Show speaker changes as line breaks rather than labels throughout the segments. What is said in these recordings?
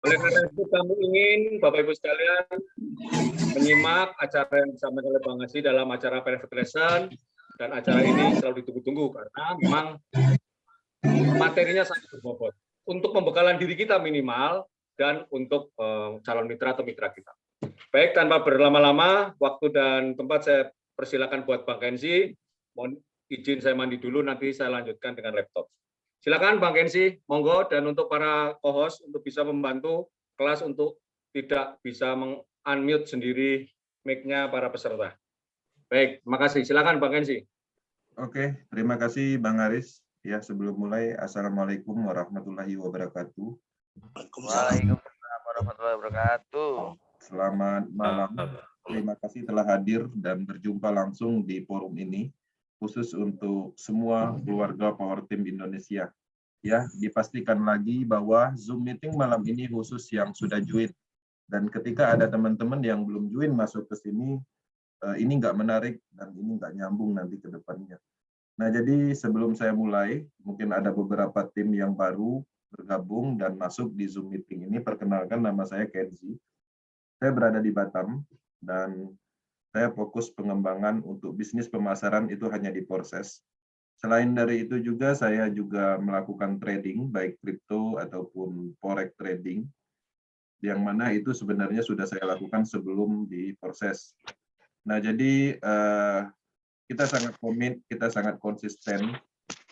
Oleh karena itu kami ingin Bapak Ibu sekalian menyimak acara yang disampaikan oleh Bang Haji dalam acara Penetration, dan acara ini selalu ditunggu-tunggu karena memang materinya sangat berbobot untuk pembekalan diri kita minimal dan untuk calon mitra atau mitra kita. Baik, tanpa berlama-lama, waktu dan tempat saya persilakan buat Bang Kenzi. Mohon izin saya mandi dulu, nanti saya lanjutkan dengan laptop. Silakan Bang Kenzi, monggo, dan untuk para co-host untuk bisa membantu kelas untuk tidak bisa meng-unmute sendiri mic-nya para peserta. Baik, terima kasih. Silakan Bang Kenzi.
Oke, terima kasih Bang Aris. Ya, sebelum mulai, Assalamualaikum warahmatullahi wabarakatuh.
Waalaikumsalam warahmatullahi wabarakatuh.
Selamat malam. Terima kasih telah hadir dan berjumpa langsung di forum ini, khusus untuk semua keluarga Power Team Indonesia. Ya, dipastikan lagi bahwa Zoom meeting malam ini khusus yang sudah join. Dan ketika ada teman-teman yang belum join masuk ke sini, ini nggak menarik dan ini nggak nyambung nanti ke depannya. Nah, jadi sebelum saya mulai, mungkin ada beberapa tim yang baru bergabung dan masuk di Zoom meeting ini. Perkenalkan, nama saya Kenzi. Saya berada di Batam dan saya fokus pengembangan untuk bisnis pemasaran itu hanya di proses. Selain dari itu juga saya juga melakukan trading, baik kripto ataupun forex trading, yang mana itu sebenarnya sudah saya lakukan sebelum di proses. Nah, jadi kita sangat komit, kita sangat konsisten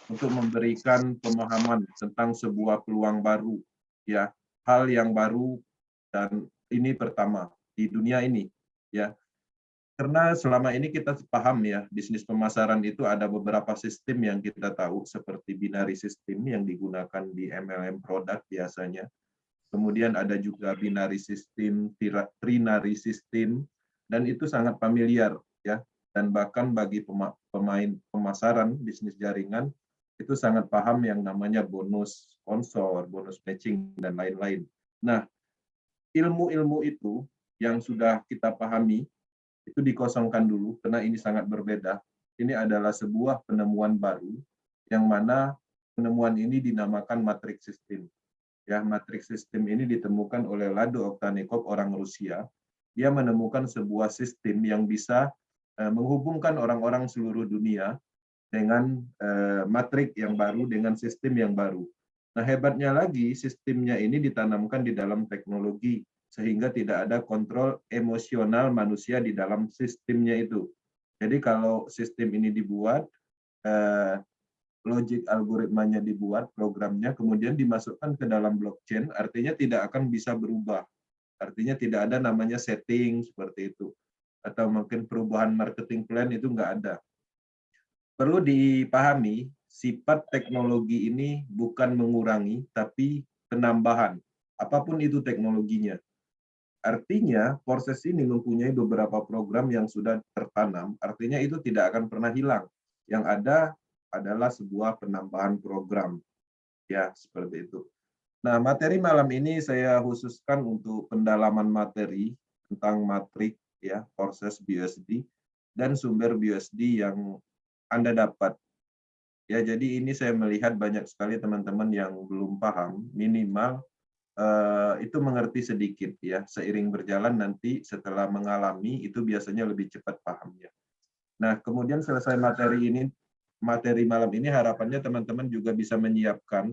untuk memberikan pemahaman tentang sebuah peluang baru, ya, hal yang baru, dan ini pertama di dunia ini, ya. Karena selama ini kita paham ya, bisnis pemasaran itu ada beberapa sistem yang kita tahu, seperti binary system yang digunakan di MLM produk biasanya. Kemudian ada juga binary system, trinary system, dan itu sangat familiar ya. Dan bahkan bagi pemain pemasaran bisnis jaringan itu sangat paham yang namanya bonus sponsor, bonus matching, dan lain-lain. Nah, ilmu-ilmu itu yang sudah kita pahami itu dikosongkan dulu karena ini sangat berbeda. Ini adalah sebuah penemuan baru yang mana penemuan ini dinamakan matrix system. Ya, matrix system ini ditemukan oleh Lado Oktanikov, orang Rusia. Dia menemukan sebuah sistem yang bisa menghubungkan orang-orang seluruh dunia dengan matrik yang baru, dengan sistem yang baru. Nah, hebatnya lagi, sistemnya ini ditanamkan di dalam teknologi, sehingga tidak ada kontrol emosional manusia di dalam sistemnya itu. Jadi kalau sistem ini dibuat, logik algoritmanya dibuat, programnya, kemudian dimasukkan ke dalam blockchain, artinya tidak akan bisa berubah. Artinya tidak ada namanya setting seperti itu. Atau mungkin perubahan marketing plan itu nggak ada. Perlu dipahami, sifat teknologi ini bukan mengurangi, tapi penambahan. Apapun itu teknologinya. Artinya, proses ini mempunyai beberapa program yang sudah tertanam, artinya itu tidak akan pernah hilang. Yang ada adalah sebuah penambahan program. Ya, seperti itu. Nah, materi malam ini saya khususkan untuk pendalaman materi tentang matrik, ya, proses BUSD, dan sumber BUSD yang Anda dapat. Ya, jadi ini saya melihat banyak sekali teman-teman yang belum paham, minimal itu mengerti sedikit ya. Seiring berjalan nanti setelah mengalami itu biasanya lebih cepat pahamnya. Nah, kemudian selesai materi malam ini harapannya teman-teman juga bisa menyiapkan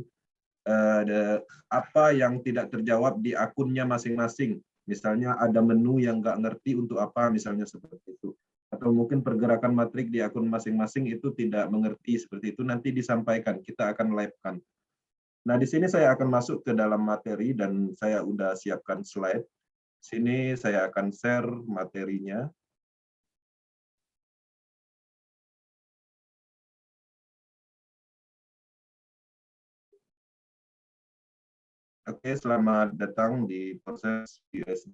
apa yang tidak terjawab di akunnya masing-masing. Misalnya ada menu yang nggak ngerti untuk apa, misalnya seperti itu. Atau mungkin pergerakan matrik di akun masing-masing itu tidak mengerti seperti itu, nanti disampaikan, kita akan live-kan. Nah, di sini saya akan masuk ke dalam materi dan saya udah siapkan slide. Sini saya akan share materinya. Oke, selamat datang di proses BUSD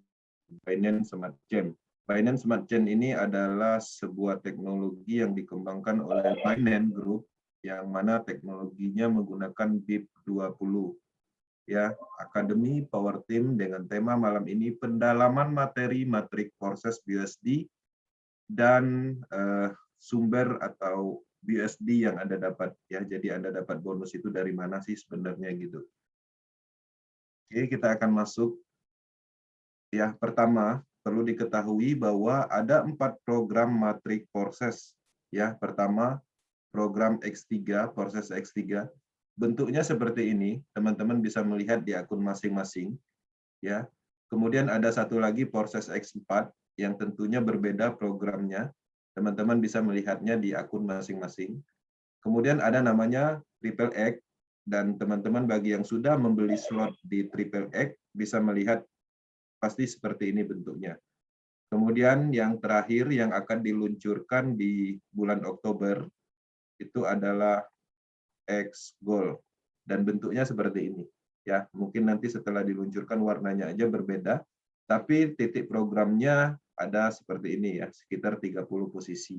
Binance Smart Chain. Binance Smart Chain ini adalah sebuah teknologi yang dikembangkan oleh Binance Group, yang mana teknologinya menggunakan BIP20. Ya, Akademi Power Team dengan tema malam ini pendalaman materi matrik proses BUSD dan sumber atau BUSD yang Anda dapat ya. Jadi Anda dapat bonus itu dari mana sih sebenarnya gitu. Oke, kita akan masuk. Ya, pertama perlu diketahui bahwa ada 4 program matrik proses. Ya, pertama program X3, proses X3. Bentuknya seperti ini, teman-teman bisa melihat di akun masing-masing. Ya, kemudian ada satu lagi proses X4 yang tentunya berbeda programnya. Teman-teman bisa melihatnya di akun masing-masing. Kemudian ada namanya Triple X, dan teman-teman bagi yang sudah membeli slot di Triple X bisa melihat pasti seperti ini bentuknya. Kemudian yang terakhir yang akan diluncurkan di bulan Oktober itu adalah X Gold, dan bentuknya seperti ini. Ya, mungkin nanti setelah diluncurkan warnanya aja berbeda, tapi titik programnya ada seperti ini ya, sekitar 30 posisi.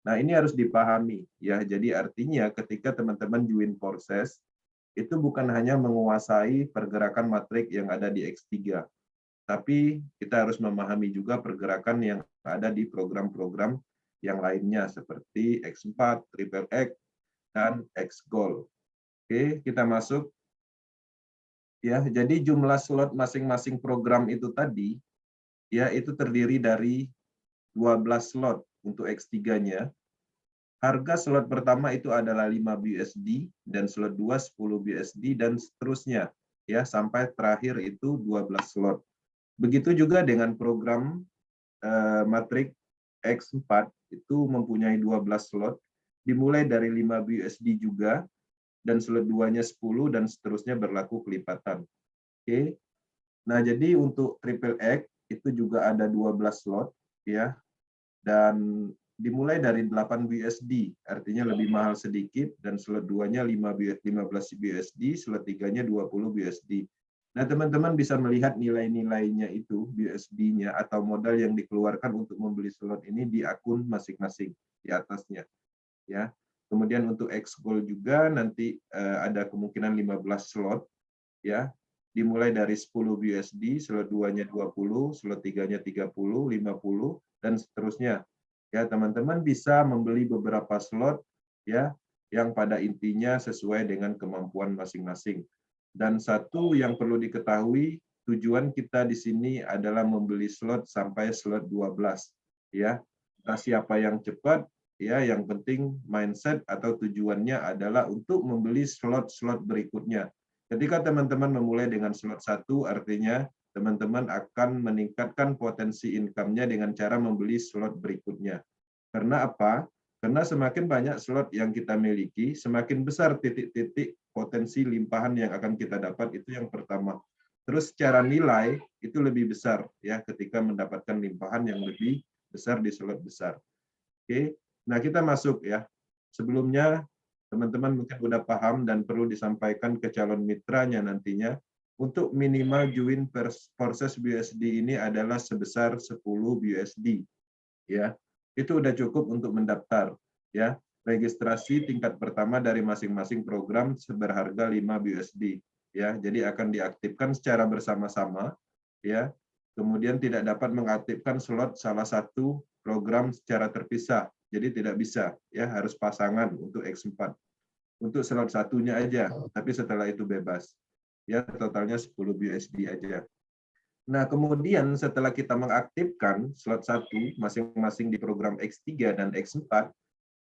Nah, ini harus dipahami ya. Jadi artinya ketika teman-teman join proses itu bukan hanya menguasai pergerakan matrik yang ada di X3, tapi kita harus memahami juga pergerakan yang ada di program-program yang lainnya seperti X4, Triple X, dan X Gold. Oke, kita masuk. Ya, jadi jumlah slot masing-masing program itu tadi ya itu terdiri dari 12 slot untuk X3-nya. Harga slot pertama itu adalah 5 BUSD dan slot 2 10 BUSD dan seterusnya ya sampai terakhir itu 12 slot. Begitu juga dengan program matrik X4 itu mempunyai 12 slot, dimulai dari 5 BUSD juga, dan slot 2-nya 10 dan seterusnya berlaku kelipatan. Oke. Nah, jadi untuk Triple X itu juga ada 12 slot ya. Dan dimulai dari 8 BUSD, artinya lebih mahal sedikit, dan slot 2-nya 15 BUSD, slot 3-nya 20 BUSD. Nah, teman-teman bisa melihat nilai-nilainya itu, BUSD-nya atau modal yang dikeluarkan untuk membeli slot ini di akun masing-masing di atasnya. Ya. Kemudian untuk X Gold juga nanti ada kemungkinan 15 slot ya. Dimulai dari 10 BUSD, slot 2-nya 20, slot 3-nya 30, 50 dan seterusnya. Ya, teman-teman bisa membeli beberapa slot ya yang pada intinya sesuai dengan kemampuan masing-masing. Dan satu yang perlu diketahui, tujuan kita di sini adalah membeli slot sampai slot 12 ya. Nah, siapa yang cepat ya, yang penting mindset atau tujuannya adalah untuk membeli slot-slot berikutnya. Ketika teman-teman memulai dengan slot 1, artinya teman-teman akan meningkatkan potensi income-nya dengan cara membeli slot berikutnya. Karena apa? Karena semakin banyak slot yang kita miliki, semakin besar titik-titik potensi limpahan yang akan kita dapat, itu yang pertama. Terus secara nilai itu lebih besar ya ketika mendapatkan limpahan yang lebih besar di slot besar. Oke. Nah, kita masuk ya. Sebelumnya teman-teman mungkin sudah paham dan perlu disampaikan ke calon mitranya nantinya, untuk minimal join proses BUSD ini adalah sebesar 10 BUSD. Ya, itu udah cukup untuk mendaftar. Ya, registrasi tingkat pertama dari masing-masing program seberharga 5 BUSD. Ya, jadi akan diaktifkan secara bersama-sama. Ya, kemudian tidak dapat mengaktifkan slot salah satu program secara terpisah. Jadi tidak bisa, ya harus pasangan untuk X4. Untuk slot satunya aja, tapi setelah itu bebas. Ya, totalnya 10 BUSD aja. Nah, kemudian setelah kita mengaktifkan slot 1 masing-masing di program X3 dan X4,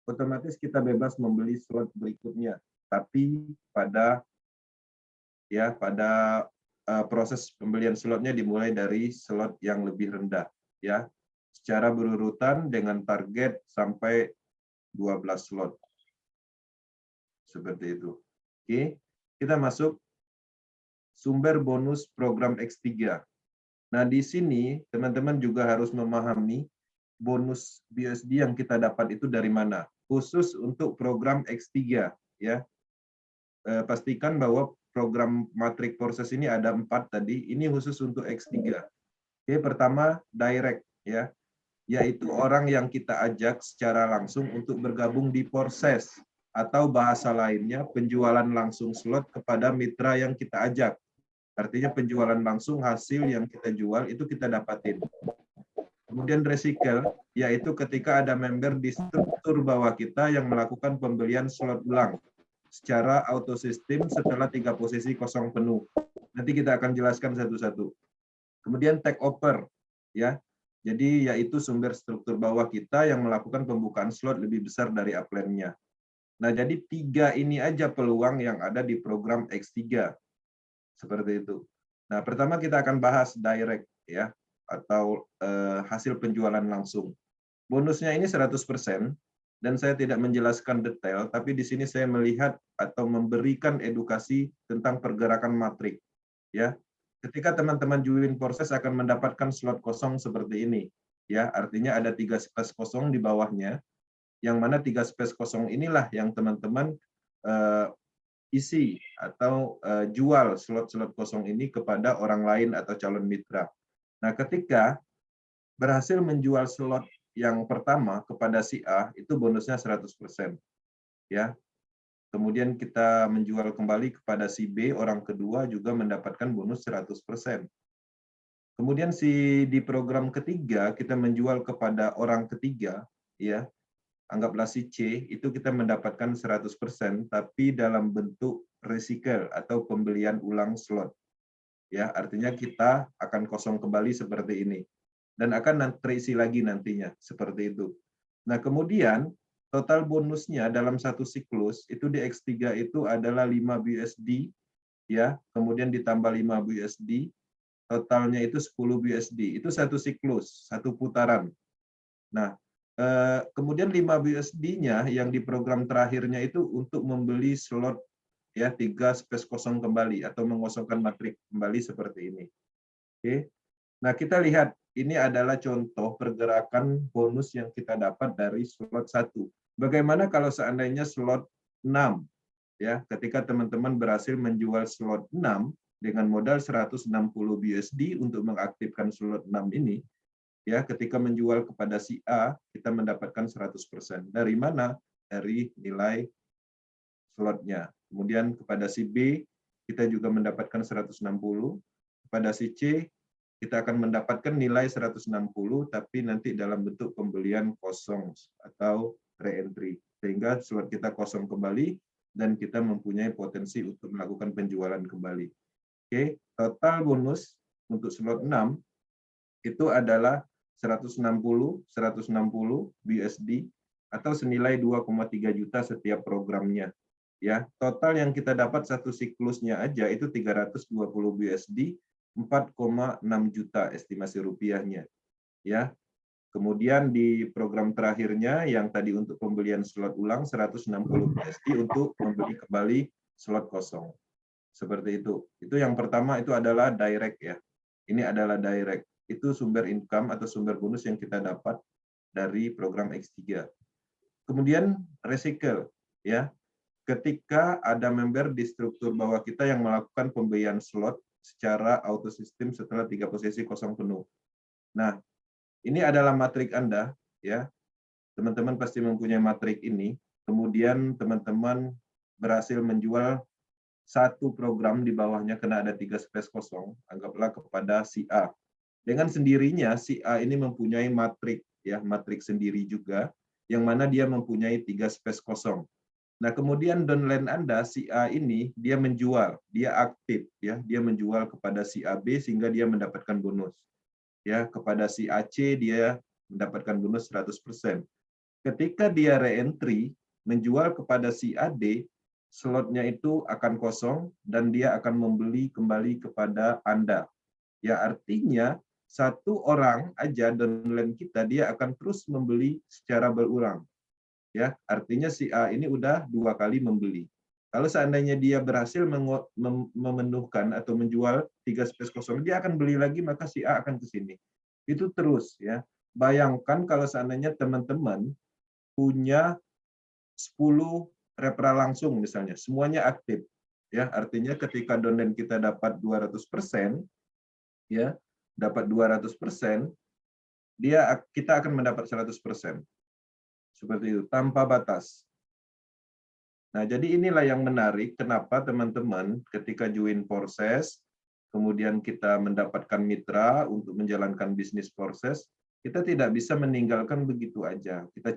otomatis kita bebas membeli slot berikutnya. Tapi pada proses pembelian slotnya dimulai dari slot yang lebih rendah, ya. Secara berurutan dengan target sampai 12 slot. Seperti itu. Oke, kita masuk sumber bonus program X3. Nah, di sini teman-teman juga harus memahami bonus BUSD yang kita dapat itu dari mana. Khusus untuk program X3, ya. Pastikan bahwa program matrik proses ini ada 4 tadi. Ini khusus untuk X3. Oke, pertama direct, ya. Yaitu orang yang kita ajak secara langsung untuk bergabung di proses, atau bahasa lainnya penjualan langsung slot kepada mitra yang kita ajak. Artinya penjualan langsung hasil yang kita jual itu kita dapatin. Kemudian recycle, yaitu ketika ada member di struktur bawah kita yang melakukan pembelian slot ulang secara auto sistem setelah 3 posisi kosong penuh. Nanti kita akan jelaskan satu-satu. Kemudian take over, ya. Jadi yaitu sumber struktur bawah kita yang melakukan pembukaan slot lebih besar dari upline-nya. Nah, jadi 3 ini aja peluang yang ada di program X3. Seperti itu. Nah, pertama kita akan bahas direct, ya, atau hasil penjualan langsung. Bonusnya ini 100%, dan saya tidak menjelaskan detail, tapi di sini saya melihat atau memberikan edukasi tentang pergerakan matrik. Ya, ketika teman-teman join proses akan mendapatkan slot kosong seperti ini. Ya, artinya ada 3 space kosong di bawahnya, yang mana 3 space kosong inilah yang teman-teman isi atau jual slot-slot kosong ini kepada orang lain atau calon mitra. Nah, ketika berhasil menjual slot yang pertama kepada si A, itu bonusnya 100%. Ya. Kemudian kita menjual kembali kepada si B, orang kedua juga mendapatkan bonus 100%. Kemudian di program ketiga, kita menjual kepada orang ketiga, ya, anggaplah si C, itu kita mendapatkan 100%, tapi dalam bentuk recycle atau pembelian ulang slot. Ya, artinya kita akan kosong kembali seperti ini. Dan akan terisi lagi nantinya, seperti itu. Nah, kemudian total bonusnya dalam satu siklus, itu di X3 itu adalah 5 BUSD, ya, kemudian ditambah 5 BUSD, totalnya itu 10 BUSD. Itu satu siklus, satu putaran. Nah, kemudian 5 BUSD-nya yang di program terakhirnya itu untuk membeli slot, ya, 3 space kosong kembali, atau mengosongkan matrik kembali seperti ini. Oke. Nah, kita lihat ini adalah contoh pergerakan bonus yang kita dapat dari slot 1. Bagaimana kalau seandainya slot 6? Ya, ketika teman-teman berhasil menjual slot 6 dengan modal 160 BUSD untuk mengaktifkan slot 6 ini, ya, ketika menjual kepada si A, kita mendapatkan 100%. Dari mana? Dari nilai slotnya. Kemudian kepada si B, kita juga mendapatkan 160. Kepada si C, kita akan mendapatkan nilai 160, tapi nanti dalam bentuk pembelian kosong atau re-entry. Sehingga slot kita kosong kembali, dan kita mempunyai potensi untuk melakukan penjualan kembali. Oke, total bonus untuk slot 6, itu adalah 160 BUSD, atau senilai 2,3 juta setiap programnya. Ya, total yang kita dapat satu siklusnya aja itu 320 BUSD, 4,6 juta estimasi rupiahnya. Ya. Kemudian di program terakhirnya yang tadi untuk pembelian slot ulang 160 BUSD untuk membeli kembali slot kosong. Seperti itu. Itu yang pertama, itu adalah direct, ya. Ini adalah direct. Itu sumber income atau sumber bonus yang kita dapat dari program X3. Kemudian recycle, ya. Ketika ada member di struktur bawah kita yang melakukan pembelian slot secara auto sistem setelah 3 posisi kosong penuh. Nah, ini adalah matrik Anda, ya. Teman-teman pasti mempunyai matrik ini. Kemudian teman-teman berhasil menjual satu program di bawahnya karena ada 3 space kosong, anggaplah kepada si A. Dengan sendirinya si A ini mempunyai matrik, ya, matrik sendiri juga, yang mana dia mempunyai 3 space kosong. Nah, kemudian downline Anda, si A ini, dia menjual, dia aktif, ya, dia menjual kepada si AB sehingga dia mendapatkan bonus. Ya, kepada si AC dia mendapatkan bonus 100%. Ketika dia re-entry, menjual kepada si AD, slotnya itu akan kosong dan dia akan membeli kembali kepada Anda. Ya, artinya satu orang aja downline kita, dia akan terus membeli secara berulang. Ya, artinya si A ini udah 2 kali membeli. Kalau seandainya dia berhasil memenuhkan atau menjual 3 space kosong, dia akan beli lagi, maka si A akan ke sini. Itu terus, ya. Bayangkan kalau seandainya teman-teman punya 10 referral langsung misalnya, semuanya aktif. Ya, artinya ketika downline kita dapat 200%, ya, dapat 200%, kita akan mendapat 100%. Seperti itu, tanpa batas. Nah, jadi inilah yang menarik kenapa teman-teman ketika join proses, kemudian kita mendapatkan mitra untuk menjalankan bisnis proses, kita tidak bisa meninggalkan begitu aja. Kita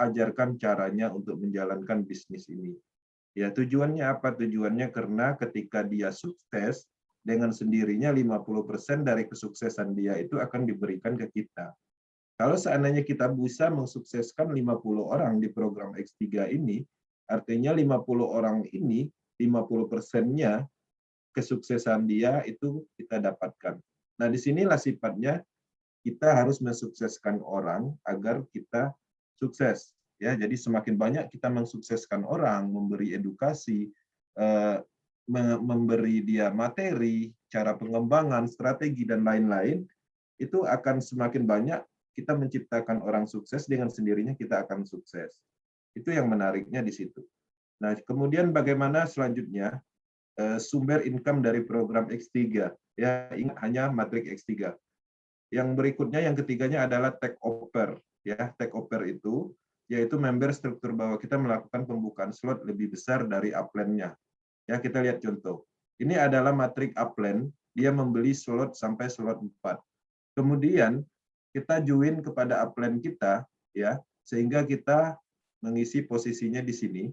ajarkan caranya untuk menjalankan bisnis ini. Ya, tujuannya apa? Tujuannya karena ketika dia sukses, dengan sendirinya 50% dari kesuksesan dia itu akan diberikan ke kita. Kalau seandainya kita bisa mensukseskan 50 orang di program X3 ini, artinya 50 orang ini 50%-nya kesuksesan dia itu kita dapatkan. Nah, disinilah sifatnya kita harus mensukseskan orang agar kita sukses. Ya, jadi semakin banyak kita mensukseskan orang, memberi edukasi, memberi dia materi, cara pengembangan, strategi dan lain-lain, itu akan semakin banyak kita menciptakan orang sukses, dengan sendirinya kita akan sukses. Itu yang menariknya di situ. Nah, kemudian bagaimana selanjutnya sumber income dari program X3? Ya, ingat hanya matrik X3. Yang berikutnya, yang ketiganya adalah take over. Ya, take over itu yaitu member struktur bahwa kita melakukan pembukaan slot lebih besar dari upline-nya. Ya, kita lihat contoh. Ini adalah matrik upline, dia membeli slot sampai slot 4. Kemudian kita join kepada upline kita, ya, sehingga kita mengisi posisinya di sini.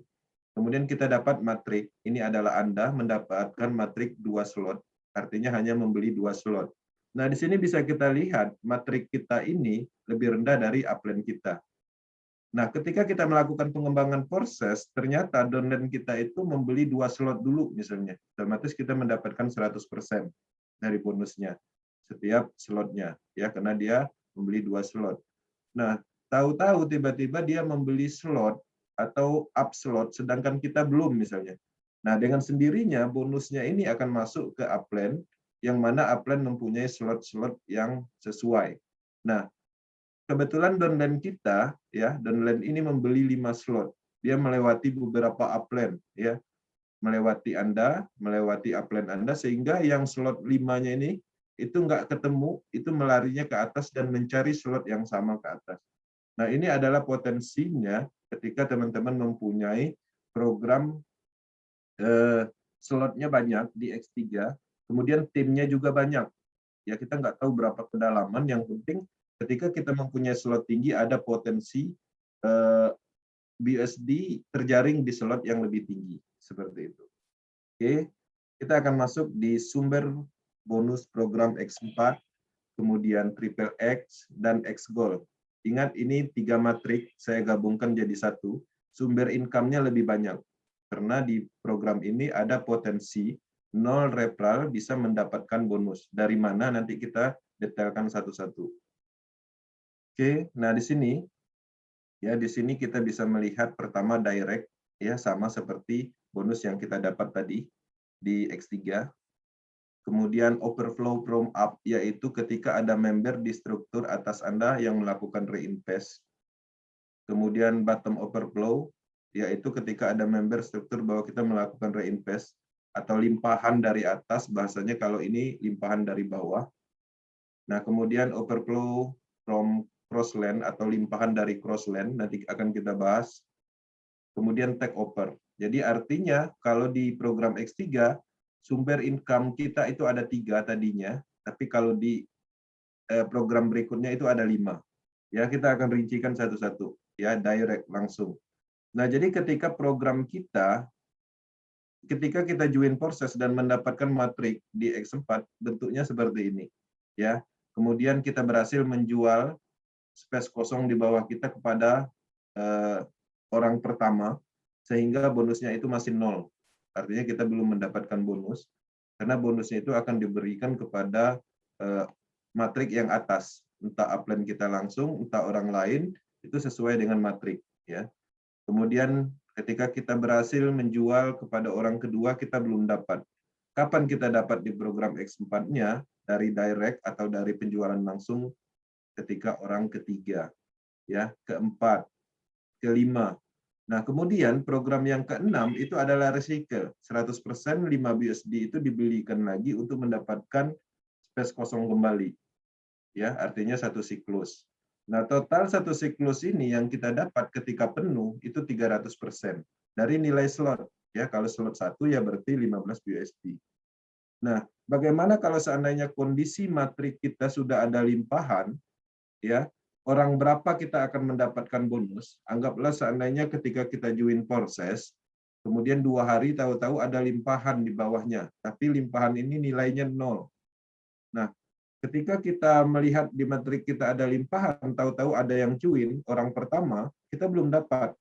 Kemudian kita dapat matrik. Ini adalah Anda mendapatkan matrik 2 slot, artinya hanya membeli 2 slot. Nah, di sini bisa kita lihat matrik kita ini lebih rendah dari upline kita. Nah, ketika kita melakukan pengembangan proses, ternyata downline kita itu membeli 2 slot dulu misalnya. Otomatis kita mendapatkan 100% dari bonusnya setiap slotnya, ya, karena dia membeli 2 slot. Nah, tahu-tahu tiba-tiba dia membeli slot atau up slot, sedangkan kita belum misalnya. Nah, dengan sendirinya bonusnya ini akan masuk ke upline, yang mana upline mempunyai slot-slot yang sesuai. Nah, kebetulan downline kita, ya, downline ini membeli 5 slot. Dia melewati beberapa upline, ya, melewati Anda, melewati upline Anda, sehingga yang slot 5-nya ini itu nggak ketemu, itu melarinya ke atas dan mencari slot yang sama ke atas. Nah, ini adalah potensinya ketika teman-teman mempunyai program slotnya banyak di X3, kemudian timnya juga banyak. Ya, kita nggak tahu berapa kedalaman, yang penting ketika kita mempunyai slot tinggi, ada potensi BUSD terjaring di slot yang lebih tinggi. Seperti itu. Oke, kita akan masuk di sumber bonus program X4, kemudian Triple X, dan X Gold. Ingat, ini 3 matrik, saya gabungkan jadi satu. Sumber income-nya lebih banyak. Karena di program ini ada potensi 0 referral bisa mendapatkan bonus. Dari mana nanti kita detailkan satu-satu. Oke, nah di sini ya, di sini kita bisa melihat pertama direct, ya, sama seperti bonus yang kita dapat tadi di X3. Kemudian overflow from up, yaitu ketika ada member di struktur atas Anda yang melakukan reinvest. Kemudian bottom overflow, yaitu ketika ada member struktur bahwa kita melakukan reinvest atau limpahan dari atas, bahasanya kalau ini limpahan dari bawah. Nah, kemudian overflow from crossland atau limpahan dari crossland, nanti akan kita bahas. Kemudian take over. Jadi artinya kalau di program X3, sumber income kita itu ada 3 tadinya, tapi kalau di program berikutnya itu ada 5. Ya, kita akan rincikan satu-satu, ya, direct langsung. Nah, jadi ketika program kita, ketika kita join proses dan mendapatkan matrik di X4, bentuknya seperti ini, ya. Kemudian kita berhasil menjual space kosong di bawah kita kepada orang pertama, sehingga bonusnya itu masih 0. Artinya kita belum mendapatkan bonus, karena bonusnya itu akan diberikan kepada matrik yang atas, entah upline kita langsung, entah orang lain, itu sesuai dengan matrik, ya. Kemudian ketika kita berhasil menjual kepada orang kedua, kita belum dapat. Kapan kita dapat di program X4-nya? Dari direct atau dari penjualan langsung ketika orang ketiga, ya, keempat, kelima. Nah, kemudian program yang keenam itu adalah recycle. 100% 5 BUSD itu dibelikan lagi untuk mendapatkan space kosong kembali. Ya, artinya satu siklus. Nah, total satu siklus ini yang kita dapat ketika penuh itu 300% dari nilai slot. Ya, kalau slot 1 ya berarti 15 BUSD. Nah, bagaimana kalau seandainya kondisi matrik kita sudah ada limpahan, ya, orang berapa kita akan mendapatkan bonus? Anggaplah seandainya ketika kita join proses, Kemudian 2 hari tahu-tahu ada limpahan di bawahnya, tapi limpahan ini nilainya 0. Nah, ketika kita melihat di matrik kita ada limpahan, tahu-tahu ada yang cuin, orang pertama kita belum dapat.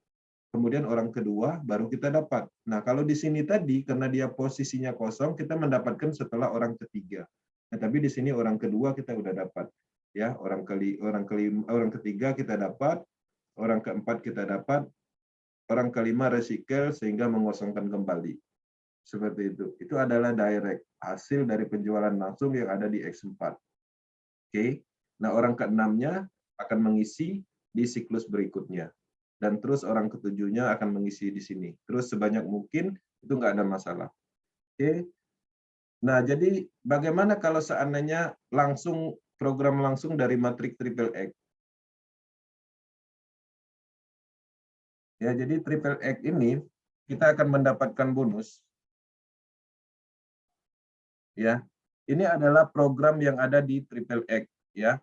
Kemudian orang kedua baru kita dapat. Nah, kalau di sini tadi karena dia posisinya kosong, kita mendapatkan setelah orang ketiga. Nah, tapi di sini orang kedua kita udah dapat. Ya, orang ketiga kita dapat, orang keempat kita dapat, orang kelima recycle sehingga mengosongkan kembali. Seperti itu. Itu adalah direct, hasil dari penjualan langsung yang ada di X4. Oke. Nah, orang keenamnya akan mengisi di siklus berikutnya. Dan terus orang ketujuhnya akan mengisi di sini. Terus sebanyak mungkin, itu nggak ada masalah. Oke. Nah, jadi bagaimana kalau seandainya program langsung dari matrik triple X? Ya, jadi triple X ini kita akan mendapatkan bonus. Ya, ini adalah program yang ada di triple X. Ya.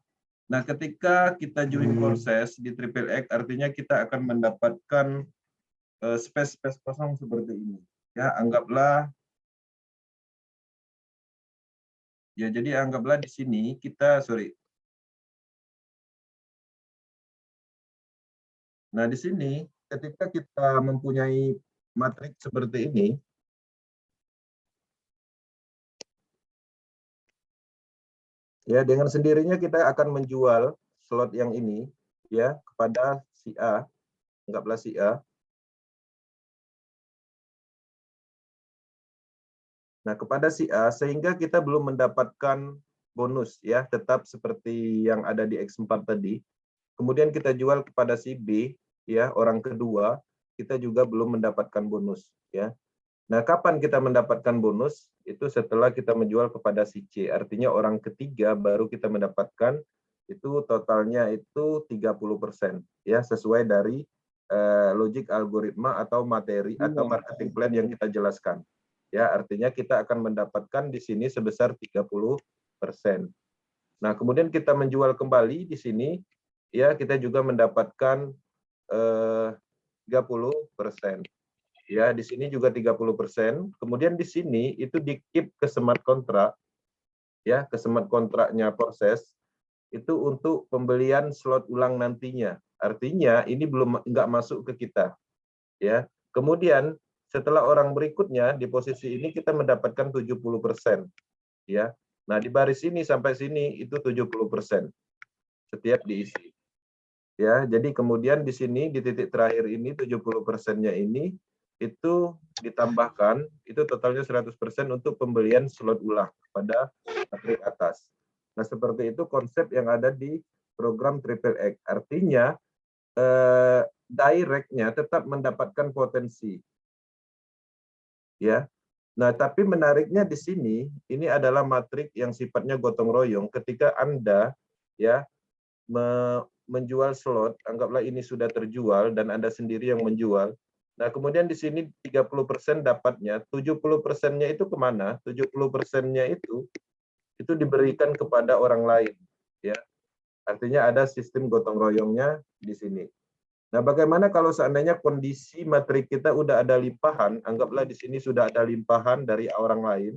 Nah, ketika kita join proses di triple X, artinya kita akan mendapatkan space kosong seperti ini. Ya, anggaplah jadi anggaplah di sini Nah, di sini ketika kita mempunyai matrik seperti ini, ya dengan sendirinya kita akan menjual slot yang ini ya kepada si A, anggaplah si A. Nah, kepada si A sehingga kita belum mendapatkan bonus ya, tetap seperti yang ada di X4 tadi. Kemudian kita jual kepada si B ya, orang kedua, kita juga belum mendapatkan bonus ya. Nah, kapan kita mendapatkan bonus? Itu setelah kita menjual kepada si C. Artinya orang ketiga baru kita mendapatkan itu totalnya itu 30% ya, sesuai dari logik algoritma atau materi atau marketing plan yang kita jelaskan. Ya, artinya kita akan mendapatkan di sini sebesar 30%. Nah, kemudian kita menjual kembali di sini ya, kita juga mendapatkan 30%. Ya, di sini juga 30%. Kemudian di sini itu di-keep ke smart contract. Ya, ke smart kontraknya proses itu untuk pembelian slot ulang nantinya. Artinya ini belum nggak masuk ke kita. Ya. Kemudian setelah orang berikutnya di posisi ini kita mendapatkan 70%. Ya. Nah, di baris ini sampai sini itu 70% setiap diisi. Ya, jadi kemudian di sini di titik terakhir ini 70%-nya ini itu ditambahkan, itu totalnya 100% untuk pembelian slot ulang pada matrik atas. Nah, seperti itu konsep yang ada di program Triple X. Artinya, direct-nya tetap mendapatkan potensi. Ya. Nah, tapi menariknya di sini, ini adalah matrik yang sifatnya gotong royong. Ketika Anda ya menjual slot, anggaplah ini sudah terjual dan Anda sendiri yang menjual. Nah, kemudian di sini 30% dapatnya, 70%-nya itu kemana? 70%-nya itu diberikan kepada orang lain. Ya, artinya ada sistem gotong royongnya di sini. Nah, bagaimana kalau seandainya kondisi matrik kita udah ada limpahan, anggaplah di sini sudah ada limpahan dari orang lain.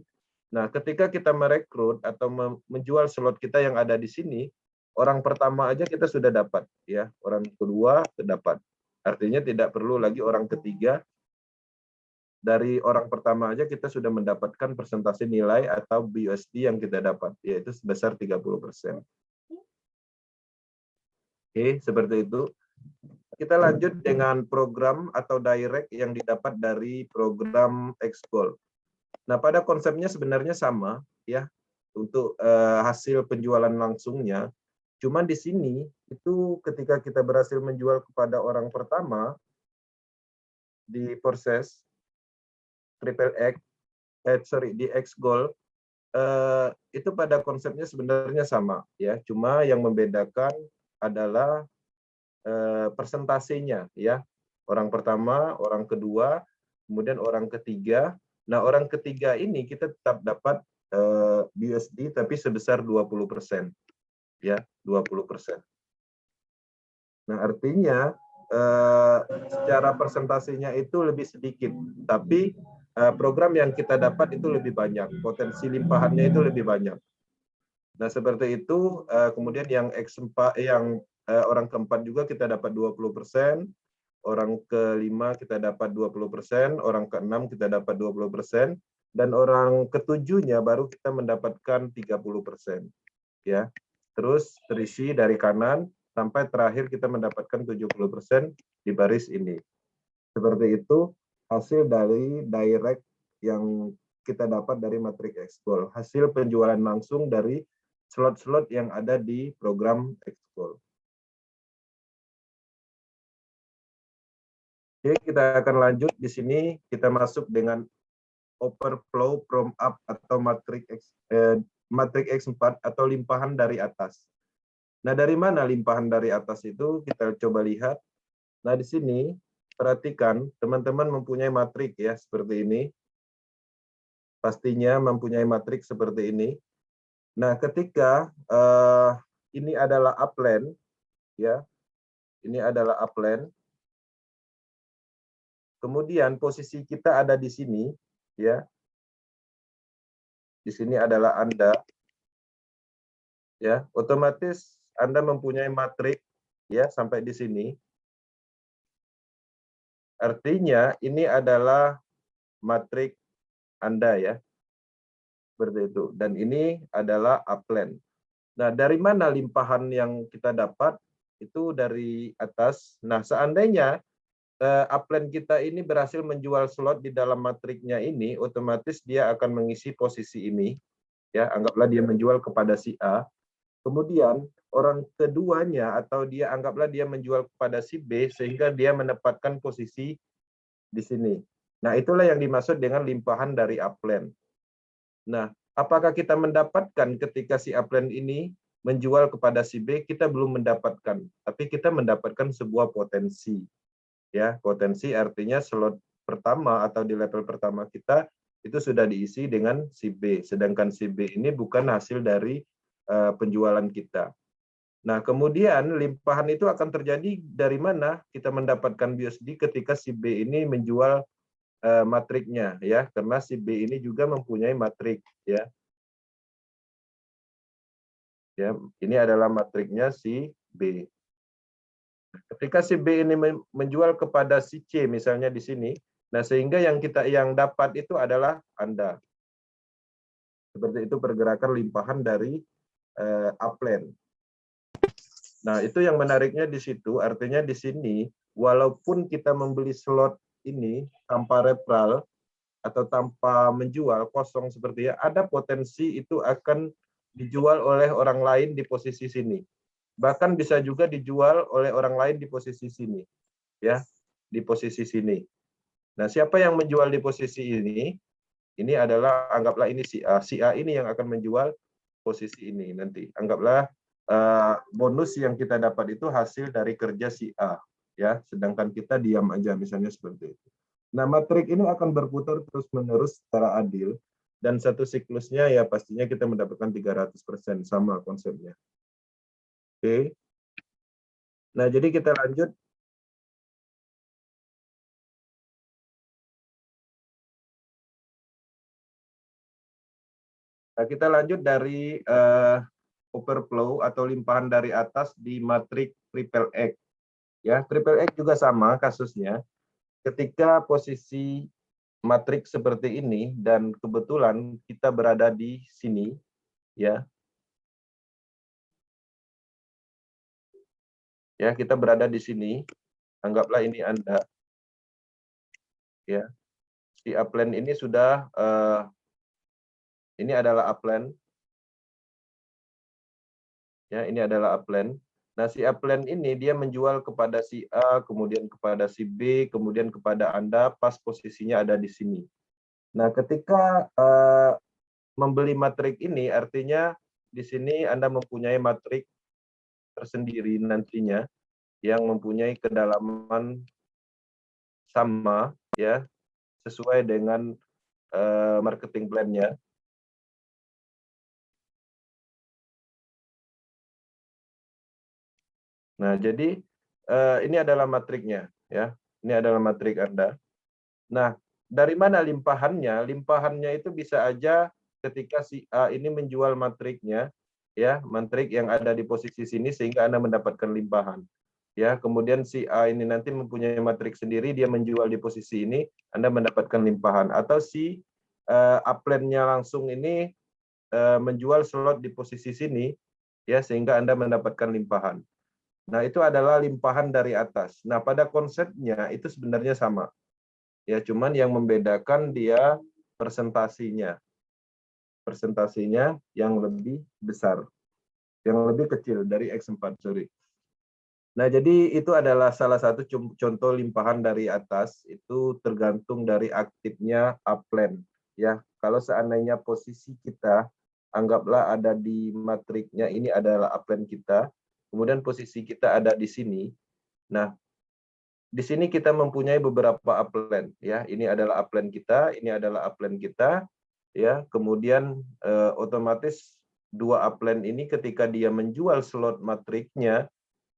Nah, ketika kita merekrut atau menjual slot kita yang ada di sini, orang pertama aja kita sudah dapat, ya. Orang kedua dapat. Artinya tidak perlu lagi orang ketiga. Dari orang pertama aja kita sudah mendapatkan persentase nilai atau BUSD yang kita dapat, yaitu sebesar 30%. Oke, seperti itu. Kita lanjut dengan program atau direct yang didapat dari program X-Gold. Nah, pada konsepnya sebenarnya sama, ya, untuk hasil penjualan langsungnya. Cuman di sini itu ketika kita berhasil menjual kepada orang pertama di proses Triple X, di X-Gold, itu pada konsepnya sebenarnya sama, ya. Cuma yang membedakan adalah persentasenya, ya. Orang pertama, orang kedua, kemudian orang ketiga. Nah, orang ketiga ini kita tetap dapat BUSD tapi sebesar 20%. Ya, 20%. Nah, artinya secara persentasinya itu lebih sedikit, tapi program yang kita dapat itu lebih banyak, potensi limpahannya itu lebih banyak. Nah, seperti itu. Kemudian yang X4, yang orang keempat juga kita dapat 20%, orang kelima kita dapat 20%, orang keenam kita dapat 20%, dan orang ketujuhnya baru kita mendapatkan 30%. Ya. Terus terisi dari kanan sampai terakhir kita mendapatkan 70% di baris ini. Seperti itu hasil dari direct yang kita dapat dari matrik Xcol, hasil penjualan langsung dari slot-slot yang ada di program Xcol. Oke, kita akan lanjut di sini. Kita masuk dengan overflow from up atau matrik X4 atau limpahan dari atas. Nah, dari mana limpahan dari atas itu? Kita coba lihat. Nah, di sini perhatikan teman-teman mempunyai matrik ya seperti ini. Pastinya mempunyai matrik seperti ini. Nah, ketika ini adalah upland ya. Ini adalah upland. Kemudian posisi kita ada di sini ya. Di sini adalah Anda. Ya, otomatis Anda mempunyai matrik ya sampai di sini. Artinya ini adalah matrik Anda ya. Seperti itu. Dan ini adalah upland. Nah, dari mana limpahan yang kita dapat? Itu dari atas. Nah, seandainya upland kita ini berhasil menjual slot di dalam matriknya ini, otomatis dia akan mengisi posisi ini. Ya, anggaplah dia menjual kepada si A. Kemudian orang keduanya atau dia anggaplah dia menjual kepada si B sehingga dia menempatkan posisi di sini. Nah, itulah yang dimaksud dengan limpahan dari upland. Nah, apakah kita mendapatkan ketika si upland ini menjual kepada si B? Kita belum mendapatkan, tapi kita mendapatkan sebuah potensi. Ya, potensi artinya slot pertama atau di level pertama kita itu sudah diisi dengan si B, sedangkan si B ini bukan hasil dari penjualan kita. Nah, kemudian limpahan itu akan terjadi dari mana? Kita mendapatkan BUSD ketika si B ini menjual matriknya ya, karena si B ini juga mempunyai matrik ya. Ya, ini adalah matriknya si B. Ketika si B ini menjual kepada si C misalnya di sini, nah sehingga yang dapat itu adalah Anda. Seperti itu pergerakan limpahan dari upland. Nah, itu yang menariknya di situ, artinya di sini walaupun kita membeli slot ini tanpa referral atau tanpa menjual kosong seperti ya, ada potensi itu akan dijual oleh orang lain di posisi sini. Bahkan bisa juga dijual oleh orang lain di posisi sini. Ya, di posisi sini. Nah, siapa yang menjual di posisi ini? Ini adalah anggaplah ini si A. Si A ini yang akan menjual posisi ini nanti. Anggaplah bonus yang kita dapat itu hasil dari kerja si A, ya. Sedangkan kita diam aja misalnya seperti itu. Nah, matrik ini akan berputar terus-menerus secara adil dan satu siklusnya ya pastinya kita mendapatkan 300% sama konsepnya. Oke. Nah, jadi kita lanjut. Nah, kita lanjut dari overflow atau limpahan dari atas di matrik triple X. Ya, triple X juga sama kasusnya. Ketika posisi matrik seperti ini dan kebetulan kita berada di sini, ya. Ya, kita berada di sini. Anggaplah ini Anda. Ya. Si upland ini sudah ini adalah upland. Ya, ini adalah upland. Nah, si upland ini dia menjual kepada si A, kemudian kepada si B, kemudian kepada Anda pas posisinya ada di sini. Nah, ketika membeli matrik ini artinya di sini Anda mempunyai matrik tersendiri nantinya yang mempunyai kedalaman sama ya sesuai dengan marketing plan-nya. Nah, jadi ini adalah matriknya, ya. Ini adalah matrik Anda. Nah, dari mana limpahannya? Limpahannya itu bisa aja ketika si A ini menjual matriknya, ya, matrik yang ada di posisi sini sehingga Anda mendapatkan limpahan. Ya, kemudian si A ini nanti mempunyai matrik sendiri, dia menjual di posisi ini, Anda mendapatkan limpahan. Atau si upline-nya langsung ini menjual slot di posisi sini, ya, sehingga Anda mendapatkan limpahan. Nah, itu adalah limpahan dari atas. Nah, pada konsepnya itu sebenarnya sama. Ya, cuman yang membedakan dia persentasinya. Persentasinya yang lebih besar. Yang lebih kecil dari X4, sorry. Nah, jadi itu adalah salah satu contoh limpahan dari atas, itu tergantung dari aktifnya upline. Ya, kalau seandainya posisi kita, anggaplah ada di matriknya, ini adalah upline kita, kemudian posisi kita ada di sini. Nah, di sini kita mempunyai beberapa upline, ya. Ini adalah upline kita, ini adalah upline kita, ya. Kemudian otomatis dua upline ini ketika dia menjual slot matriknya,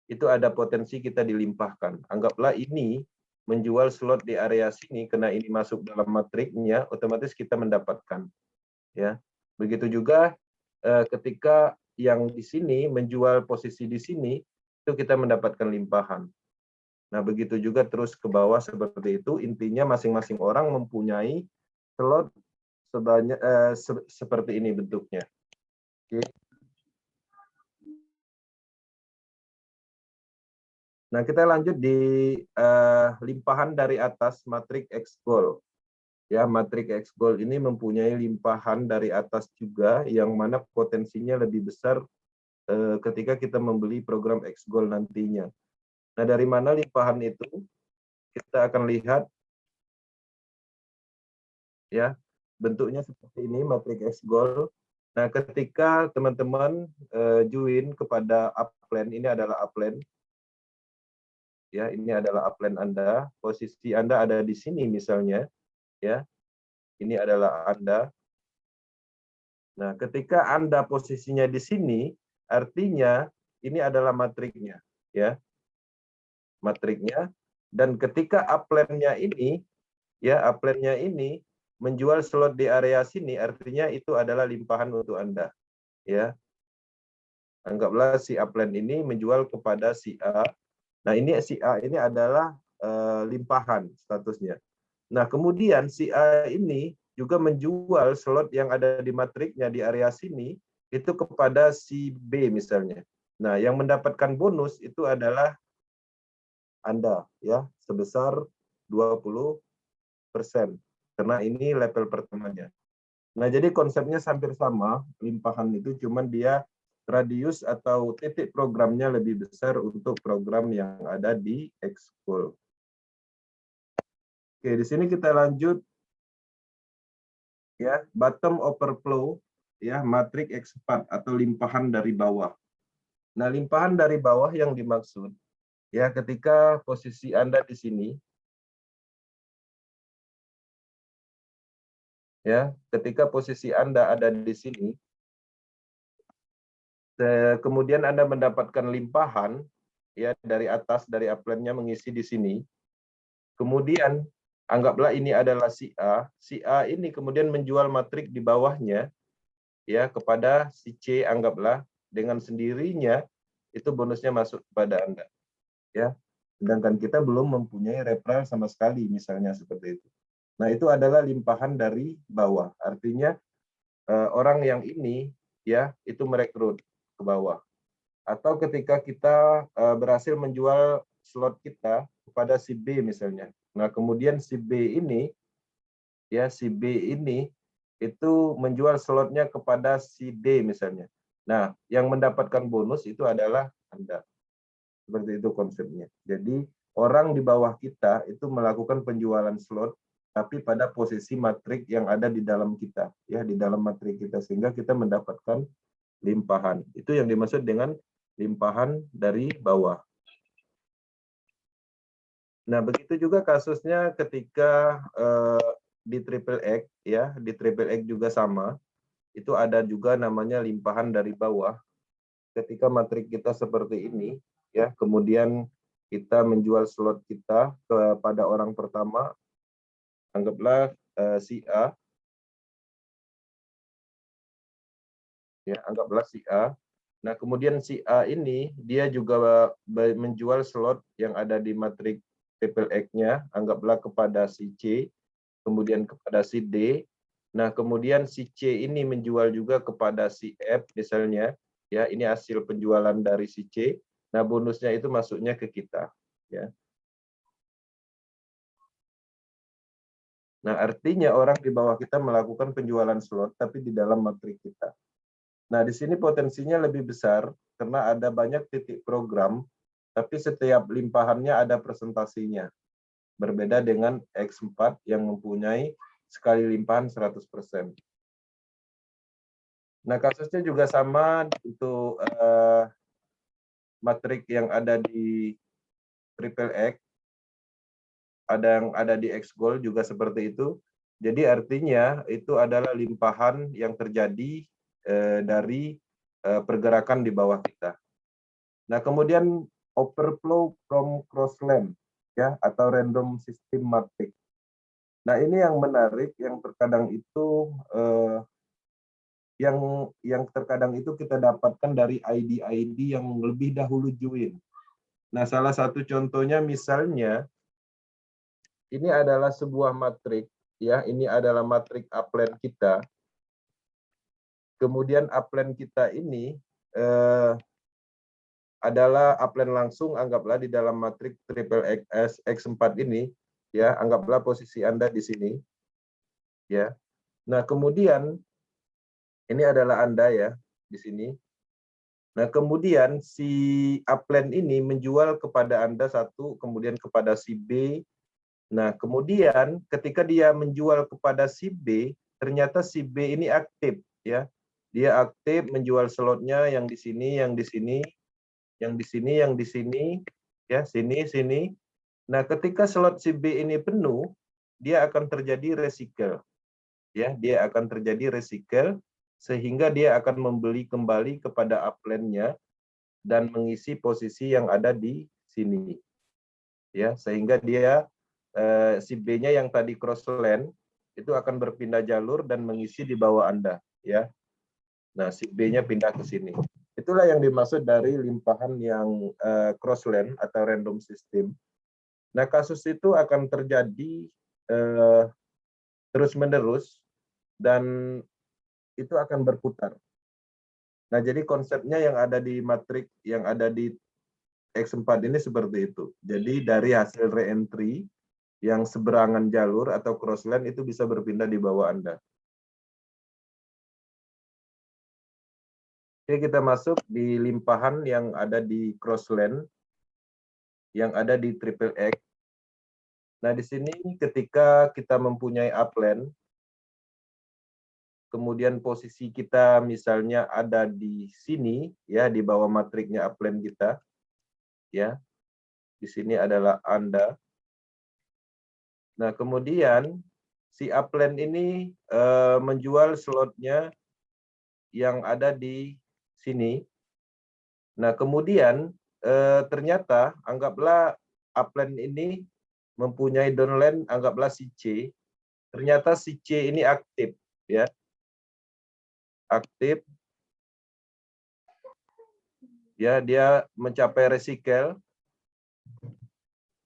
itu ada potensi kita dilimpahkan. Anggaplah ini menjual slot di area sini, karena ini masuk dalam matriknya, otomatis kita mendapatkan, ya. Begitu juga ketika yang di sini menjual posisi di sini, itu kita mendapatkan limpahan. Nah, begitu juga terus ke bawah seperti itu. Intinya masing-masing orang mempunyai slot sebanyak seperti ini bentuknya. Oke. Nah, kita lanjut di limpahan dari atas matrik X-Gold. Ya, matrik X-Gold ini mempunyai limpahan dari atas juga, yang mana potensinya lebih besar ketika kita membeli program X-Gold nantinya. Nah, dari mana limpahan itu? Kita akan lihat, ya, bentuknya seperti ini, matrik X-Gold. Nah, ketika teman-teman join kepada upline, ini adalah upline, ya, ini adalah upline Anda, posisi Anda ada di sini misalnya, ya, ini adalah Anda. Nah, ketika Anda posisinya di sini, artinya ini adalah matriknya, ya, matriknya. Dan ketika upline-nya ini, ya, upline-nya ini menjual slot di area sini, artinya itu adalah limpahan untuk Anda, ya. Anggaplah si upline ini menjual kepada si A. Nah, ini si A ini adalah limpahan statusnya. Nah, kemudian si A ini juga menjual slot yang ada di matriknya di area sini itu kepada si B misalnya. Nah, yang mendapatkan bonus itu adalah Anda, ya, sebesar 20%. Karena ini level pertamanya. Nah, jadi konsepnya hampir sama, limpahan itu, cuman dia radius atau titik programnya lebih besar untuk program yang ada di X-Gold. Oke, di sini kita lanjut, ya, bottom overflow, ya, matrik X4 atau limpahan dari bawah. Nah, limpahan dari bawah yang dimaksud, ya, ketika posisi Anda di sini, ya, ketika posisi Anda ada di sini, kemudian Anda mendapatkan limpahan, ya, dari atas, dari upline-nya mengisi di sini. Kemudian anggaplah ini adalah si A. Si A ini kemudian menjual matrik di bawahnya, ya, kepada si C, anggaplah, dengan sendirinya itu bonusnya masuk kepada Anda, ya. Sedangkan kita belum mempunyai referral sama sekali, misalnya seperti itu. Nah, itu adalah limpahan dari bawah. Artinya orang yang ini, ya, itu merekrut ke bawah. Atau ketika kita berhasil menjual slot kita kepada si B misalnya. Nah, kemudian si B ini, ya, si B ini itu menjual slotnya kepada si D misalnya. Nah, yang mendapatkan bonus itu adalah Anda. Seperti itu konsepnya. Jadi, orang di bawah kita itu melakukan penjualan slot, tapi pada posisi matrik yang ada di dalam kita, ya, di dalam matrik kita, sehingga kita mendapatkan limpahan. Itu yang dimaksud dengan limpahan dari bawah. Nah, begitu juga kasusnya ketika di triple X, ya, di triple X juga sama. Itu ada juga namanya limpahan dari bawah. Ketika matrik kita seperti ini, ya, kemudian kita menjual slot kita kepada orang pertama, anggaplah si A, ya, anggaplah si A. Nah, kemudian si A ini dia juga menjual slot yang ada di matrik triple X-nya, anggaplah kepada si C, kemudian kepada si D. Nah, kemudian si C ini menjual juga kepada si F misalnya, ya, ini hasil penjualan dari si C. Nah, bonusnya itu masuknya ke kita, ya. Nah, artinya orang di bawah kita melakukan penjualan slot tapi di dalam matrik kita. Nah, di sini potensinya lebih besar karena ada banyak titik program, tapi setiap limpahannya ada presentasinya. Berbeda dengan X4 yang mempunyai sekali limpahan 100%. Nah, kasusnya juga sama untuk matrik yang ada di triple X, ada yang ada di X Gold juga seperti itu. Jadi artinya itu adalah limpahan yang terjadi dari pergerakan di bawah kita. Nah, kemudian overflow from crossland, ya, atau random system matrix. Nah, ini yang menarik, yang terkadang itu yang terkadang itu kita dapatkan dari ID-ID yang lebih dahulu join. Nah, salah satu contohnya misalnya ini adalah sebuah matrik, ya, ini adalah matrik upland kita. Kemudian upland kita ini adalah upland langsung, anggaplah di dalam matrik triple X4 ini, ya, anggaplah posisi Anda di sini, ya. Nah, kemudian ini adalah Anda, ya, di sini. Nah, kemudian si upland ini menjual kepada Anda satu, kemudian kepada si B. Nah, kemudian ketika dia menjual kepada si B, ternyata si B ini aktif, ya. Dia aktif menjual slotnya yang di sini, yang di sini, yang di sini, yang di sini, ya, sini, sini. Nah, ketika slot si B ini penuh, dia akan terjadi recycle, ya, dia akan terjadi recycle sehingga dia akan membeli kembali kepada upland-nya dan mengisi posisi yang ada di sini, ya, sehingga dia si B-nya yang tadi crossland itu akan berpindah jalur dan mengisi di bawah Anda, ya. Nah, si B-nya pindah ke sini. Itulah yang dimaksud dari limpahan yang crossland atau random system. Nah, kasus itu akan terjadi terus-menerus dan itu akan berputar. Nah, jadi konsepnya yang ada di matrik yang ada di X4 ini seperti itu. Jadi dari hasil re-entry yang seberangan jalur atau crossland itu bisa berpindah di bawah Anda. Oke, kita masuk di limpahan yang ada di crossland, yang ada di triple X. Nah, di sini ketika kita mempunyai upland, kemudian posisi kita misalnya ada di sini, ya, di bawah matriknya upland kita, ya. Di sini adalah Anda. Nah, kemudian si upland ini menjual slotnya yang ada di sini. Nah, kemudian ternyata anggaplah upland ini mempunyai downline, anggaplah si C. Ternyata si C ini aktif, ya. Aktif. Ya, dia mencapai recycle.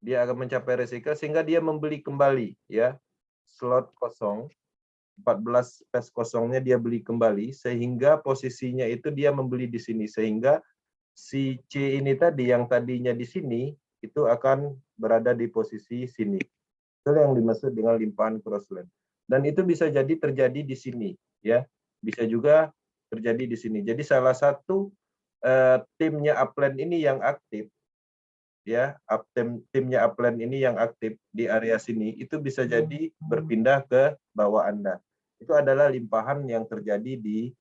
Dia akan mencapai recycle sehingga dia membeli kembali, ya. Slot kosong. 14 space kosongnya dia beli kembali sehingga posisinya itu dia membeli di sini sehingga si C ini tadi yang tadinya di sini itu akan berada di posisi sini. Itu yang dimaksud dengan limpahan crossland. Dan itu bisa jadi terjadi di sini, ya. Bisa juga terjadi di sini. Jadi salah satu timnya upland ini yang aktif, ya, timnya upland ini yang aktif di area sini itu bisa jadi berpindah ke bawah Anda. Itu adalah limpahan yang terjadi di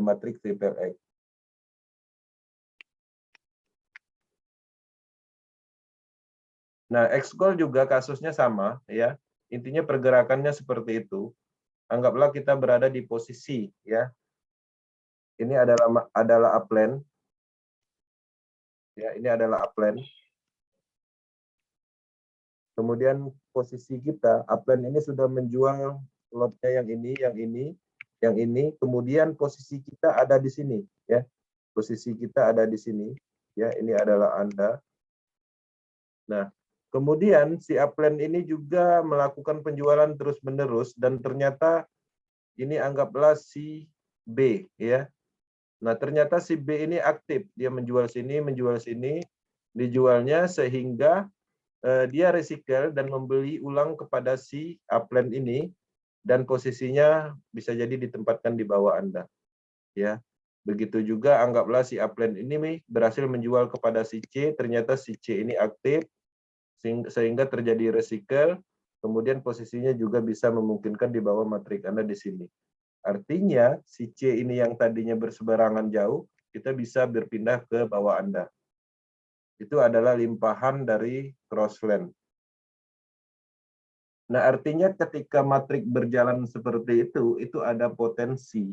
matrik triple X. Nah, X-Gold juga kasusnya sama, ya. Intinya pergerakannya seperti itu. Anggaplah kita berada di posisi, ya. Ini adalah upland. Ya, ini adalah upland. Kemudian posisi kita, upline ini sudah menjual slotnya yang ini. Kemudian posisi kita ada di sini, ya. Posisi kita ada di sini, ya. Ini adalah Anda. Nah, kemudian si upline ini juga melakukan penjualan terus-menerus dan ternyata ini anggaplah si B, ya. Nah, ternyata si B ini aktif, dia menjual sini, dijualnya sehingga dia recycle dan membeli ulang kepada si upline ini dan posisinya bisa jadi ditempatkan di bawah Anda, ya. Begitu juga anggaplah si upline ini berhasil menjual kepada si C, ternyata si C ini aktif sehingga terjadi recycle, kemudian posisinya juga bisa memungkinkan di bawah matrik Anda di sini. Artinya si C ini yang tadinya berseberangan jauh, kita bisa berpindah ke bawah Anda. Itu adalah limpahan dari crossland. Nah, artinya ketika matrik berjalan seperti itu ada potensi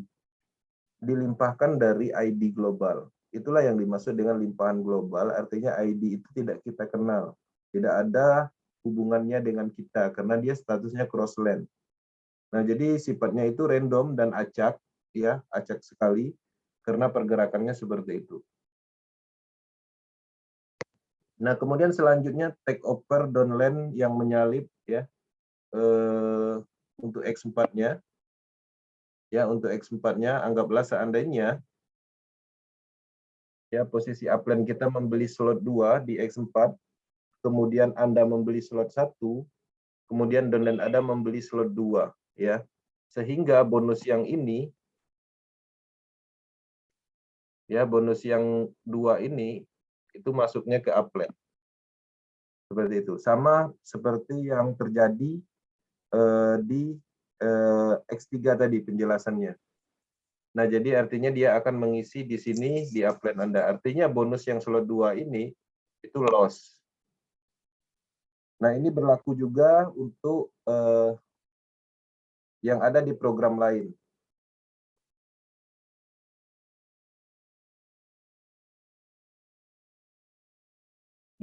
dilimpahkan dari ID global. Itulah yang dimaksud dengan limpahan global, artinya ID itu tidak kita kenal. Tidak ada hubungannya dengan kita, karena dia statusnya crossland. Nah, jadi sifatnya itu random dan acak, ya, acak sekali, karena pergerakannya seperti itu. Nah, kemudian selanjutnya take over downline yang menyalip, ya, untuk X4-nya. Ya, untuk X4-nya, anggaplah seandainya ya posisi upline kita membeli slot 2 di X4, kemudian Anda membeli slot 1, kemudian downline Anda membeli slot 2, ya. Sehingga bonus yang ini, ya, bonus yang 2 ini itu masuknya ke upline. Seperti itu. Sama seperti yang terjadi di X3 tadi penjelasannya. Nah, jadi artinya dia akan mengisi di sini di upline Anda. Artinya bonus yang slot 2 ini itu loss. Nah, ini berlaku juga untuk yang ada di program lain.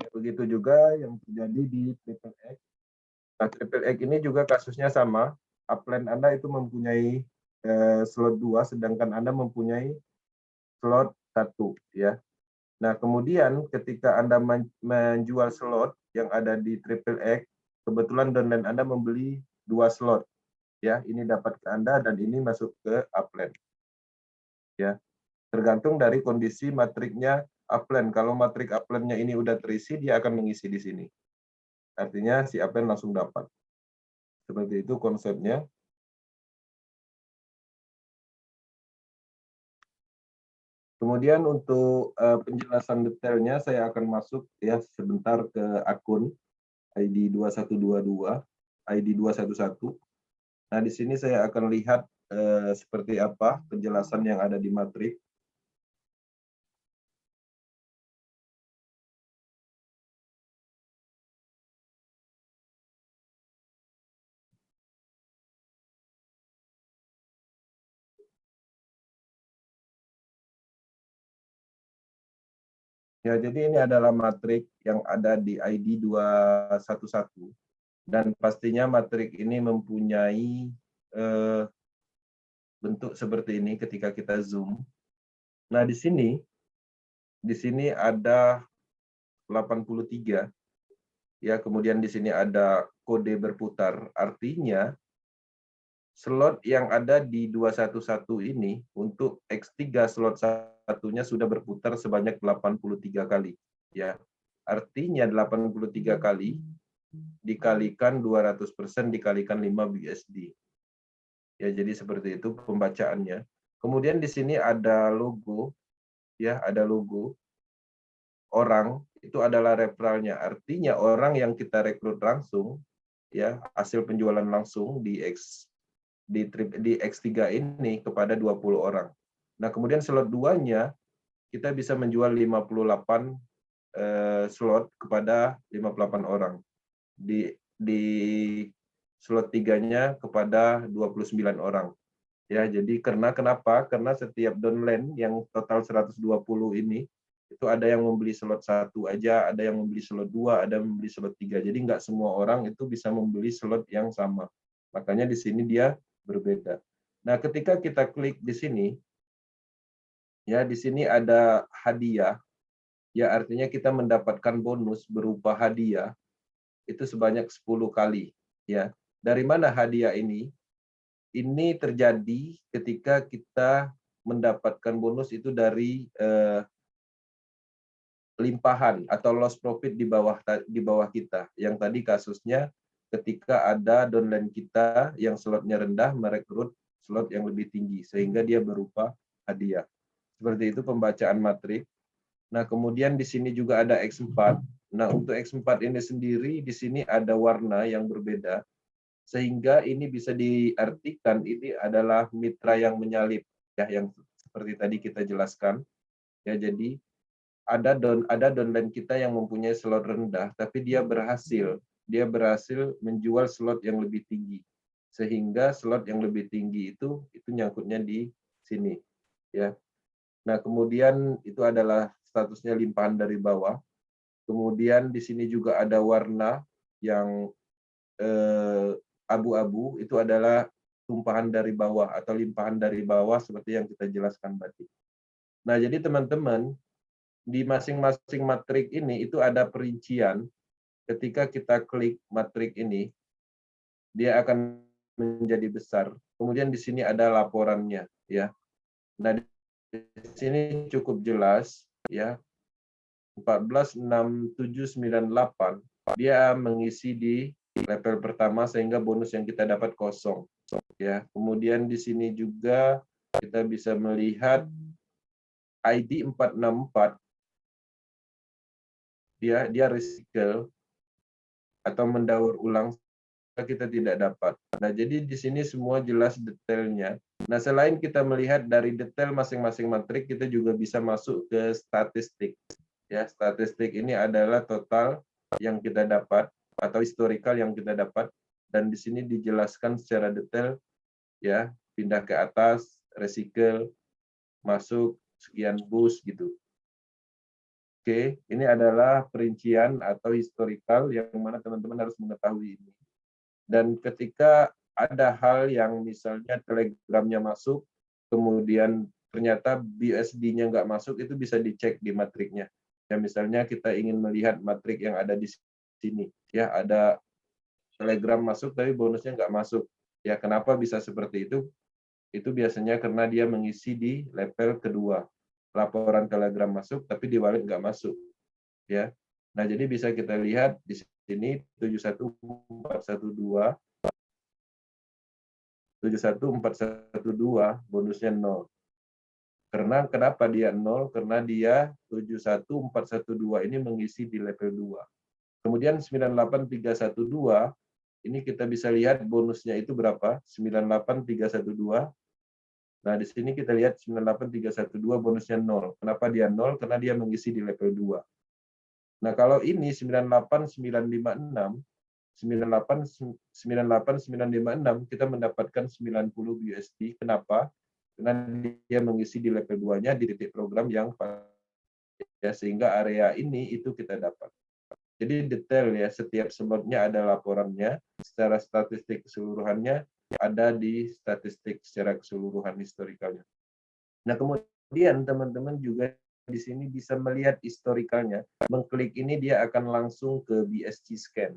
Ya, begitu juga yang terjadi di Triple X. Nah, Triple X ini juga kasusnya sama. Upline Anda itu mempunyai slot 2, sedangkan Anda mempunyai slot 1, ya. Nah, kemudian ketika Anda menjual slot yang ada di Triple X, kebetulan downline Anda membeli 2 slot. Ya, ini dapat ke Anda dan ini masuk ke upline. Ya. Tergantung dari kondisi matriknya upline. Kalau matrik upline-nya ini udah terisi, dia akan mengisi di sini. Artinya si upline langsung dapat. Seperti itu konsepnya. Kemudian untuk penjelasan detailnya saya akan masuk ya sebentar ke akun ID 2122, ID 211. Nah, di sini saya akan lihat seperti apa penjelasan yang ada di matrik. Ya, jadi ini adalah matrik yang ada di ID 211 dan pastinya matrik ini mempunyai bentuk seperti ini ketika kita zoom. Nah, di sini ada 83 ya, kemudian di sini ada kode berputar. Artinya slot yang ada di 211 ini untuk X3 slot satunya sudah berputar sebanyak 83 kali ya. Artinya 83 kali dikalikan 200% dikalikan 5 BSD. Ya, jadi seperti itu pembacaannya. Kemudian di sini ada logo ya, ada logo orang, itu adalah referralnya. Artinya orang yang kita rekrut langsung ya, hasil penjualan langsung di X3 ini kepada 20 orang. Nah, kemudian slot 2-nya kita bisa menjual 58 slot kepada 58 orang. Di slot 3-nya kepada 29 orang. Ya, jadi kenapa? Karena setiap downline yang total 120 ini itu ada yang membeli slot 1 aja, ada yang membeli slot 2, ada yang membeli slot 3. Jadi nggak semua orang itu bisa membeli slot yang sama. Makanya di sini dia berbeda. Nah, ketika kita klik di sini, ya di sini ada hadiah, ya artinya kita mendapatkan bonus berupa hadiah itu sebanyak 10 kali, ya. Dari mana hadiah ini? Ini terjadi ketika kita mendapatkan bonus itu dari limpahan atau loss profit di bawah kita. Yang tadi kasusnya ketika ada downline kita yang slotnya rendah merekrut slot yang lebih tinggi sehingga dia berupa hadiah. Seperti itu pembacaan matrik. Nah, kemudian di sini juga ada X4. Nah, untuk X4 ini sendiri di sini ada warna yang berbeda sehingga ini bisa diartikan ini adalah mitra yang menyalip ya, yang seperti tadi kita jelaskan. Ya, jadi ada downline kita yang mempunyai slot rendah tapi dia berhasil menjual slot yang lebih tinggi sehingga slot yang lebih tinggi itu nyangkutnya di sini ya. Nah, kemudian itu adalah statusnya limpahan dari bawah. Kemudian di sini juga ada warna yang abu-abu, itu adalah tumpahan dari bawah atau limpahan dari bawah seperti yang kita jelaskan tadi. Nah, jadi teman-teman, di masing-masing matrik ini itu ada perincian. Ketika kita klik matrik ini, dia akan menjadi besar. Kemudian di sini ada laporannya, ya. Nah, di sini cukup jelas, ya. 146798 dia mengisi di level pertama sehingga bonus yang kita dapat kosong, ya. Kemudian di sini juga kita bisa melihat ID 464 dia recycle atau mendaur ulang kita tidak dapat. Nah, jadi di sini semua jelas detailnya. Nah, selain kita melihat dari detail masing-masing matrik, kita juga bisa masuk ke statistik. Ya, statistik ini adalah total yang kita dapat atau historical yang kita dapat, dan di sini dijelaskan secara detail ya, pindah ke atas, recycle, masuk sekian bus gitu. Oke, ini adalah perincian atau historical yang mana teman-teman harus mengetahui ini. Dan ketika ada hal yang misalnya telegramnya masuk, kemudian ternyata BUSD-nya nggak masuk, itu bisa dicek di matriknya. Ya, misalnya kita ingin melihat matrik yang ada di sini, ya ada telegram masuk tapi bonusnya nggak masuk. Ya, kenapa bisa seperti itu? Itu biasanya karena dia mengisi di level kedua. Laporan telegram masuk tapi di wallet nggak masuk. Ya. Nah, jadi bisa kita lihat di sini 71412 bonusnya 0. Karena kenapa dia 0? Karena dia 71412 ini mengisi di level 2. Kemudian 98312 ini kita bisa lihat bonusnya itu berapa? 98312. Nah, di sini kita lihat 98312 bonusnya 0. Kenapa dia 0? Karena dia mengisi di level 2. Nah, kalau ini 98956 98956 kita mendapatkan 90 USD. Kenapa? Karena dia mengisi di level 2-nya di titik program yang ya, sehingga area ini itu kita dapat. Jadi detail ya, setiap slotnya ada laporannya, secara statistik keseluruhannya ada di statistik secara keseluruhan historikalnya. Nah, kemudian teman-teman juga di sini bisa melihat historikalnya. Mengklik ini dia akan langsung ke BSC scan.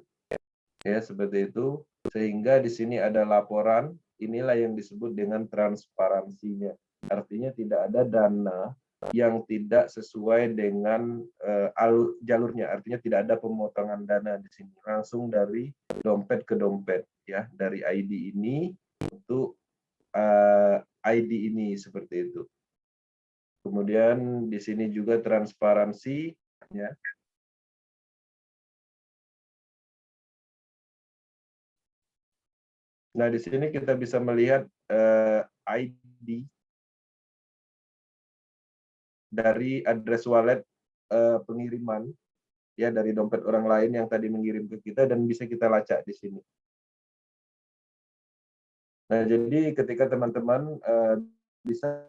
Ya, seperti itu. Sehingga di sini ada laporan, inilah yang disebut dengan transparansinya. Artinya tidak ada dana yang tidak sesuai dengan jalurnya. Artinya tidak ada pemotongan dana di sini. Langsung dari dompet ke dompet, ya, dari ID ini untuk ID ini, seperti itu. Kemudian di sini juga transparansi, ya. Nah, di sini kita bisa melihat ID dari address wallet pengiriman, ya, dari dompet orang lain yang tadi mengirim ke kita, dan bisa kita lacak di sini. Nah, jadi ketika teman-teman bisa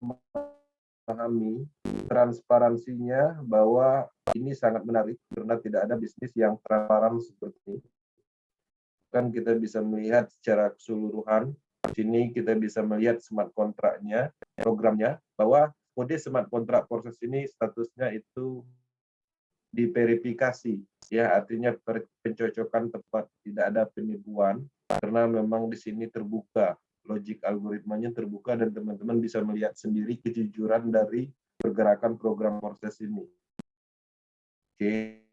memahami transparansinya bahwa ini sangat menarik karena tidak ada bisnis yang transparan seperti ini. Kan kita bisa melihat secara keseluruhan. Di sini kita bisa melihat smart kontraknya, programnya, bahwa kode smart kontrak proses ini statusnya itu diverifikasi, ya artinya pencocokan tepat, tidak ada penipuan karena memang di sini terbuka, logik algoritmanya terbuka dan teman-teman bisa melihat sendiri kejujuran dari pergerakan program proses ini. Oke.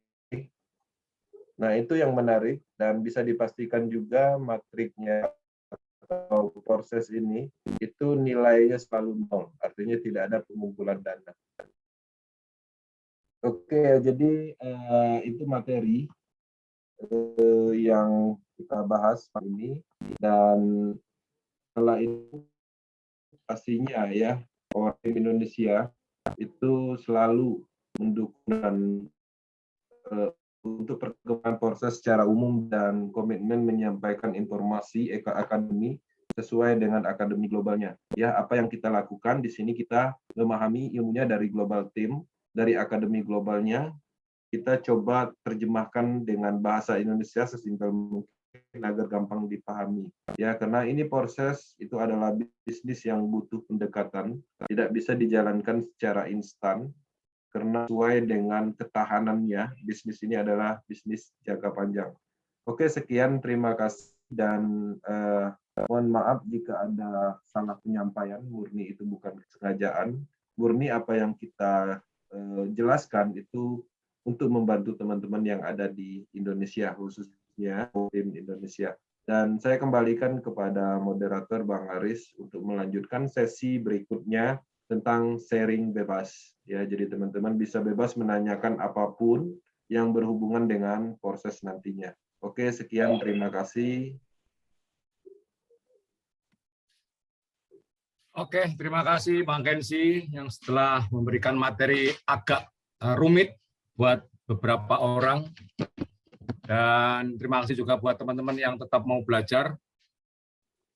Nah, itu yang menarik dan bisa dipastikan juga matriknya atau proses ini itu nilainya selalu nol, artinya tidak ada pengumpulan dana. Oke, jadi itu materi yang kita bahas hari ini, dan setelah itu pastinya ya Powertim Indonesia itu selalu mendukung dan untuk perkembangan proses secara umum dan komitmen menyampaikan informasi akademi sesuai dengan akademi globalnya. Ya, apa yang kita lakukan di sini kita memahami ilmunya dari global team, dari akademi globalnya, kita coba terjemahkan dengan bahasa Indonesia sesimpel mungkin agar gampang dipahami. Ya, karena ini proses itu adalah bisnis yang butuh pendekatan, tidak bisa dijalankan secara instan. Karena sesuai dengan ketahanannya, bisnis ini adalah bisnis jangka panjang. Oke, sekian, terima kasih, dan mohon maaf jika ada salah penyampaian, murni itu bukan kesengajaan, murni apa yang kita jelaskan itu untuk membantu teman-teman yang ada di Indonesia, khususnya tim Indonesia. Dan saya kembalikan kepada moderator Bang Aris untuk melanjutkan sesi berikutnya tentang sharing bebas. Ya, jadi teman-teman bisa bebas menanyakan apapun yang berhubungan dengan proses nantinya. Oke, sekian, terima kasih.
Oke, terima kasih Bang Kensi yang setelah memberikan materi agak rumit buat beberapa orang. Dan terima kasih juga buat teman-teman yang tetap mau belajar.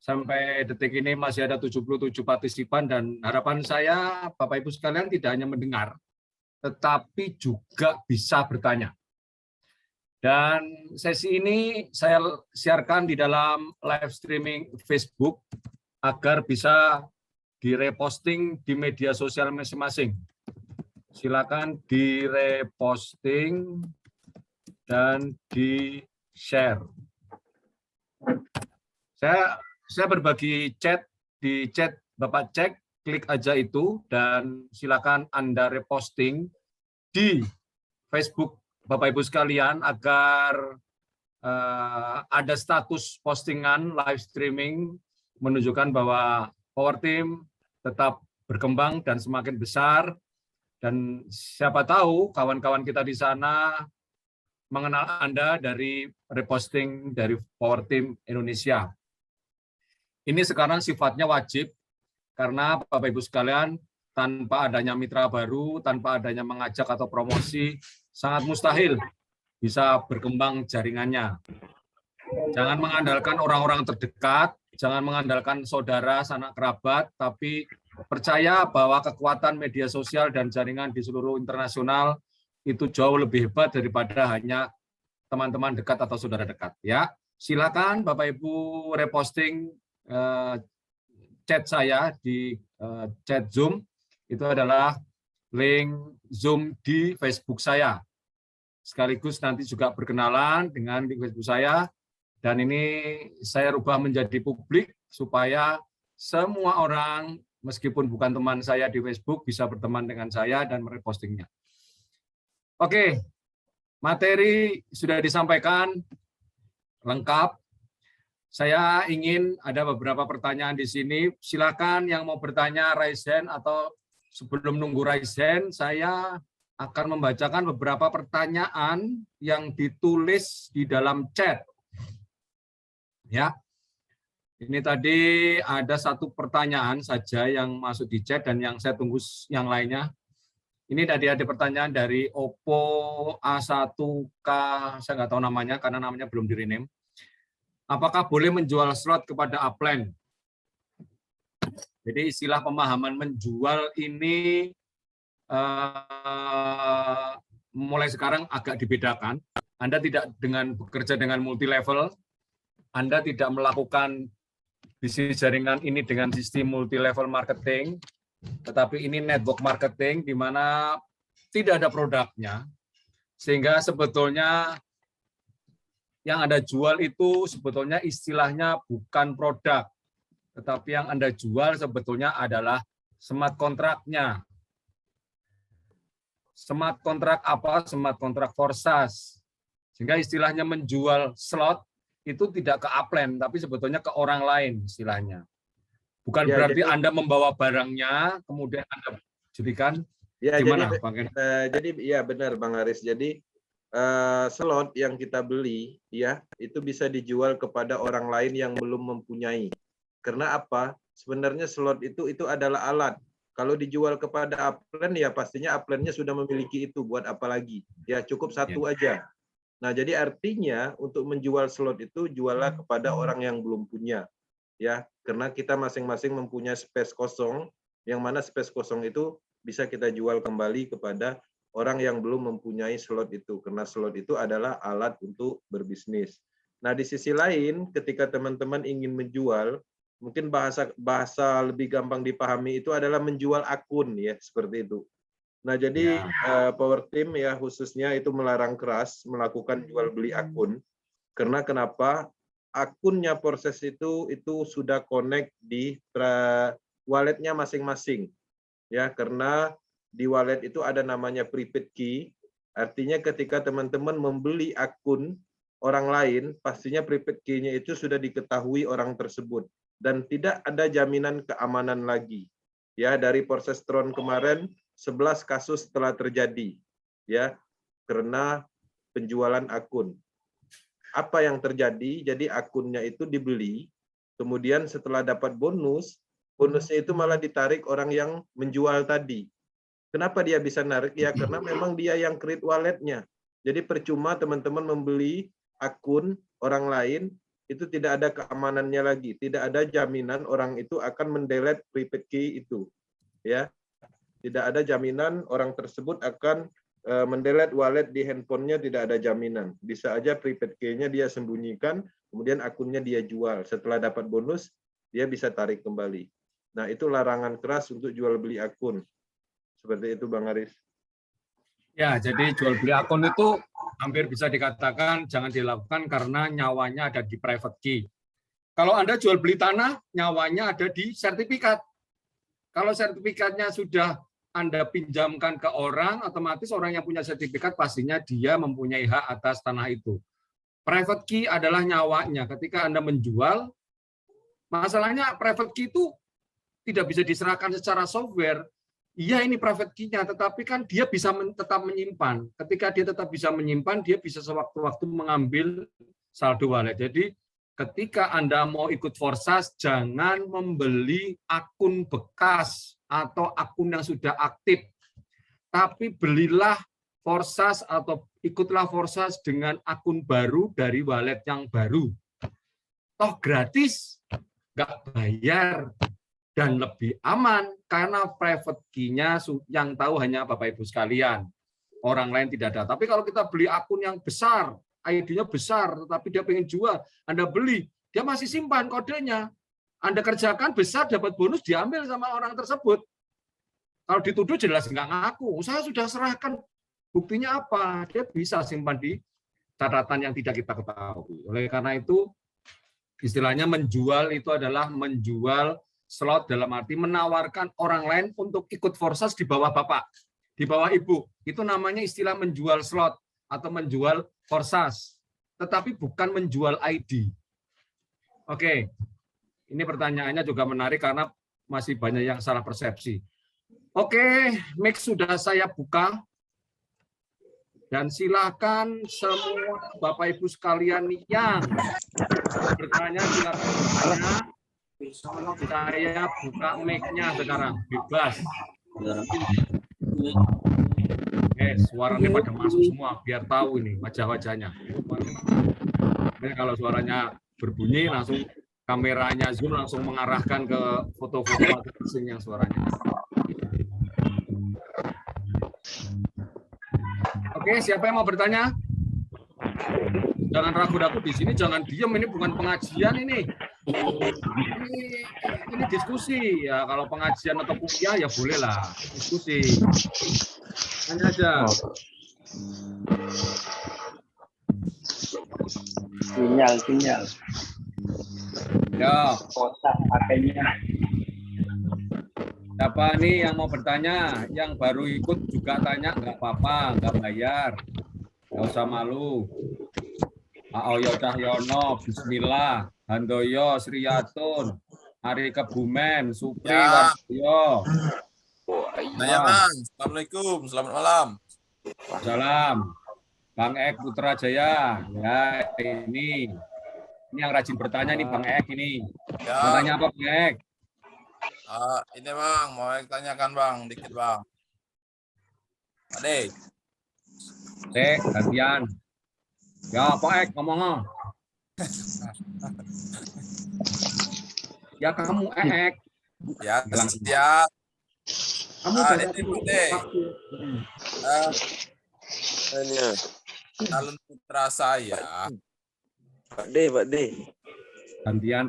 Sampai detik ini masih ada 77 partisipan dan harapan saya Bapak Ibu sekalian tidak hanya mendengar, tetapi juga bisa bertanya. Dan sesi ini saya siarkan di dalam live streaming Facebook agar bisa direposting di media sosial masing-masing. Silakan direposting dan di-share. Saya berbagi chat, di chat Bapak cek, klik aja itu, dan silakan Anda reposting di Facebook Bapak Ibu sekalian agar ada status postingan live streaming menunjukkan bahwa Powertim tetap berkembang dan semakin besar, dan siapa tahu kawan-kawan kita di sana mengenal Anda dari reposting dari Powertim Indonesia. Ini sekarang sifatnya wajib, karena Bapak Ibu sekalian, tanpa adanya mitra baru, tanpa adanya mengajak atau promosi, sangat mustahil bisa berkembang jaringannya. Jangan mengandalkan orang-orang terdekat, jangan mengandalkan saudara, sanak kerabat, tapi percaya bahwa kekuatan media sosial dan jaringan di seluruh internasional itu jauh lebih hebat daripada hanya teman-teman dekat atau saudara dekat. Ya, silakan Bapak Ibu reposting chat saya di chat Zoom, itu adalah link Zoom di Facebook saya. Sekaligus nanti juga berkenalan dengan di Facebook saya, dan ini saya rubah menjadi publik supaya semua orang, meskipun bukan teman saya di Facebook, bisa berteman dengan saya dan merepostingnya. Oke, materi sudah disampaikan lengkap. Saya ingin ada beberapa pertanyaan di sini. Silakan yang mau bertanya raise hand, atau sebelum nunggu raise hand, saya akan membacakan beberapa pertanyaan yang ditulis di dalam chat. Ya, ini tadi ada satu pertanyaan saja yang masuk di chat dan yang saya tunggu yang lainnya. Ini tadi ada pertanyaan dari Oppo A1K, saya nggak tahu namanya karena namanya belum di-rename. Apakah boleh menjual slot kepada upline? Jadi istilah pemahaman menjual ini mulai sekarang agak dibedakan. Anda tidak bekerja dengan multi level, Anda tidak melakukan bisnis jaringan ini dengan sistem multi level marketing, tetapi ini network marketing di mana tidak ada produknya, sehingga sebetulnya yang Anda jual itu sebetulnya istilahnya bukan produk, tetapi yang Anda jual sebetulnya adalah smart kontraknya. Smart kontrak apa? Smart kontrak forsas. Sehingga istilahnya menjual slot itu tidak ke upline, tapi sebetulnya ke orang lain istilahnya. Bukan
Ya,
berarti
jadi-
Anda membawa barangnya, kemudian Anda jadikan
Ya,
gimana,
jadi,
Bang?
jadi ya benar Bang Aris. Jadi slot yang kita beli ya itu bisa dijual kepada orang lain yang belum mempunyai. Karena apa? Sebenarnya slot itu adalah alat. Kalau dijual kepada upline ya pastinya upline-nya sudah memiliki itu, buat apa lagi? Ya cukup satu aja. Nah, jadi artinya untuk menjual slot itu jualah kepada orang yang belum punya. Ya, karena kita masing-masing mempunyai space kosong, yang mana space kosong itu bisa kita jual kembali kepada orang yang belum mempunyai slot itu, karena slot itu adalah alat untuk berbisnis. Nah, di sisi lain, ketika teman-teman ingin menjual, mungkin bahasa lebih gampang dipahami itu adalah menjual akun ya, seperti itu. Nah, jadi Power Team ya khususnya itu melarang keras melakukan jual beli akun. Karena kenapa? Akunnya proses itu sudah connect di walletnya masing-masing. Ya, karena di wallet itu ada namanya prepaid key. Artinya ketika teman-teman membeli akun orang lain, pastinya prepaid key-nya itu sudah diketahui orang tersebut dan tidak ada jaminan keamanan lagi. Ya, dari proses Tron kemarin 11 kasus telah terjadi ya karena penjualan akun. Apa yang terjadi? Jadi akunnya itu dibeli, kemudian setelah dapat bonusnya itu malah ditarik orang yang menjual tadi. Kenapa dia bisa narik? Ya karena memang dia yang create walletnya. Jadi percuma teman-teman membeli akun orang lain, itu tidak ada keamanannya lagi, tidak ada jaminan orang itu akan mendelete prepaid key itu. Ya, tidak ada jaminan orang tersebut akan mendelete wallet di handphonenya, tidak ada jaminan. Bisa aja prepaid key-nya dia sembunyikan, kemudian akunnya dia jual. Setelah dapat bonus, dia bisa tarik kembali. Nah, itu larangan keras untuk jual beli akun. Seperti itu, Bang Aris.
Ya, jadi jual beli akun itu hampir bisa dikatakan jangan dilakukan karena nyawanya ada di private key. Kalau Anda jual beli tanah, nyawanya ada di sertifikat. Kalau sertifikatnya sudah Anda pinjamkan ke orang, otomatis orang yang punya sertifikat pastinya dia mempunyai hak atas tanah itu. Private key adalah nyawanya. Ketika Anda menjual, masalahnya private key itu tidak bisa diserahkan secara software. Iya, ini private key-nya, tetapi kan dia bisa tetap menyimpan. Ketika dia tetap bisa menyimpan, dia bisa sewaktu-waktu mengambil saldo wallet. Jadi ketika Anda mau ikut forsas, jangan membeli akun bekas atau akun yang sudah aktif. Tapi belilah forsas atau ikutlah forsas dengan akun baru dari wallet yang baru. Toh gratis, nggak bayar. Dan lebih aman karena private key-nya yang tahu hanya Bapak Ibu sekalian. Orang lain tidak ada. Tapi kalau kita beli akun yang besar, ID-nya besar, tetapi dia pengen jual, Anda beli, dia masih simpan kodenya. Anda kerjakan besar, dapat bonus, diambil sama orang tersebut. Kalau dituduh jelas nggak ngaku. Saya sudah serahkan, buktinya apa? Dia bisa simpan di catatan yang tidak kita ketahui. Oleh karena itu, istilahnya menjual itu adalah menjual slot dalam arti menawarkan orang lain untuk ikut forsas di bawah Bapak, di bawah Ibu. Itu namanya istilah menjual slot atau menjual forsas. Tetapi bukan menjual ID. Oke, ini pertanyaannya juga menarik karena masih banyak yang salah persepsi. Oke, mic sudah saya buka. Dan silakan semua Bapak Ibu sekalian yang bertanya, silakan bertanya. Saya buka mic-nya sekarang, bebas. Suaranya pada masuk semua, biar tahu ini wajah-wajahnya. Kalau suaranya berbunyi, langsung kameranya zoom langsung mengarahkan ke foto-foto masing-masing yang suaranya. Oke, siapa yang mau bertanya? Jangan ragu-ragu di sini, jangan diem. Ini bukan pengajian ini. Ini diskusi ya. Kalau pengajian atau kuliah ya boleh lah diskusi. Tanya aja.
Sinyal.
Ya.
Kotak pakainya.
Siapa nih yang mau bertanya? Yang baru ikut juga tanya, nggak apa-apa, nggak bayar. Nggak usah malu. Aoyo Cahyono, Bismillah, Handoyo, Sriyatun, Ari Kebumen, Supri,
Ya.
Wardoyo.
Nanya Bang, Assalamualaikum, selamat malam.
Salam. Bang Ek Putra Jaya. Ya, ini yang rajin bertanya nih Bang Ek ini.
Ya,
Mau tanya apa Bang Ek?
ini Bang, mau tanyakan Bang, dikit Bang. Ade,
Dek, gantian. Ya, Pak Ek ngomong. Ya kamu Ek.
ya
Bilang.
siap.
Kamu
Ah,
jangan
ini Dek. Calon putra saya.
Pak D.
Gantian.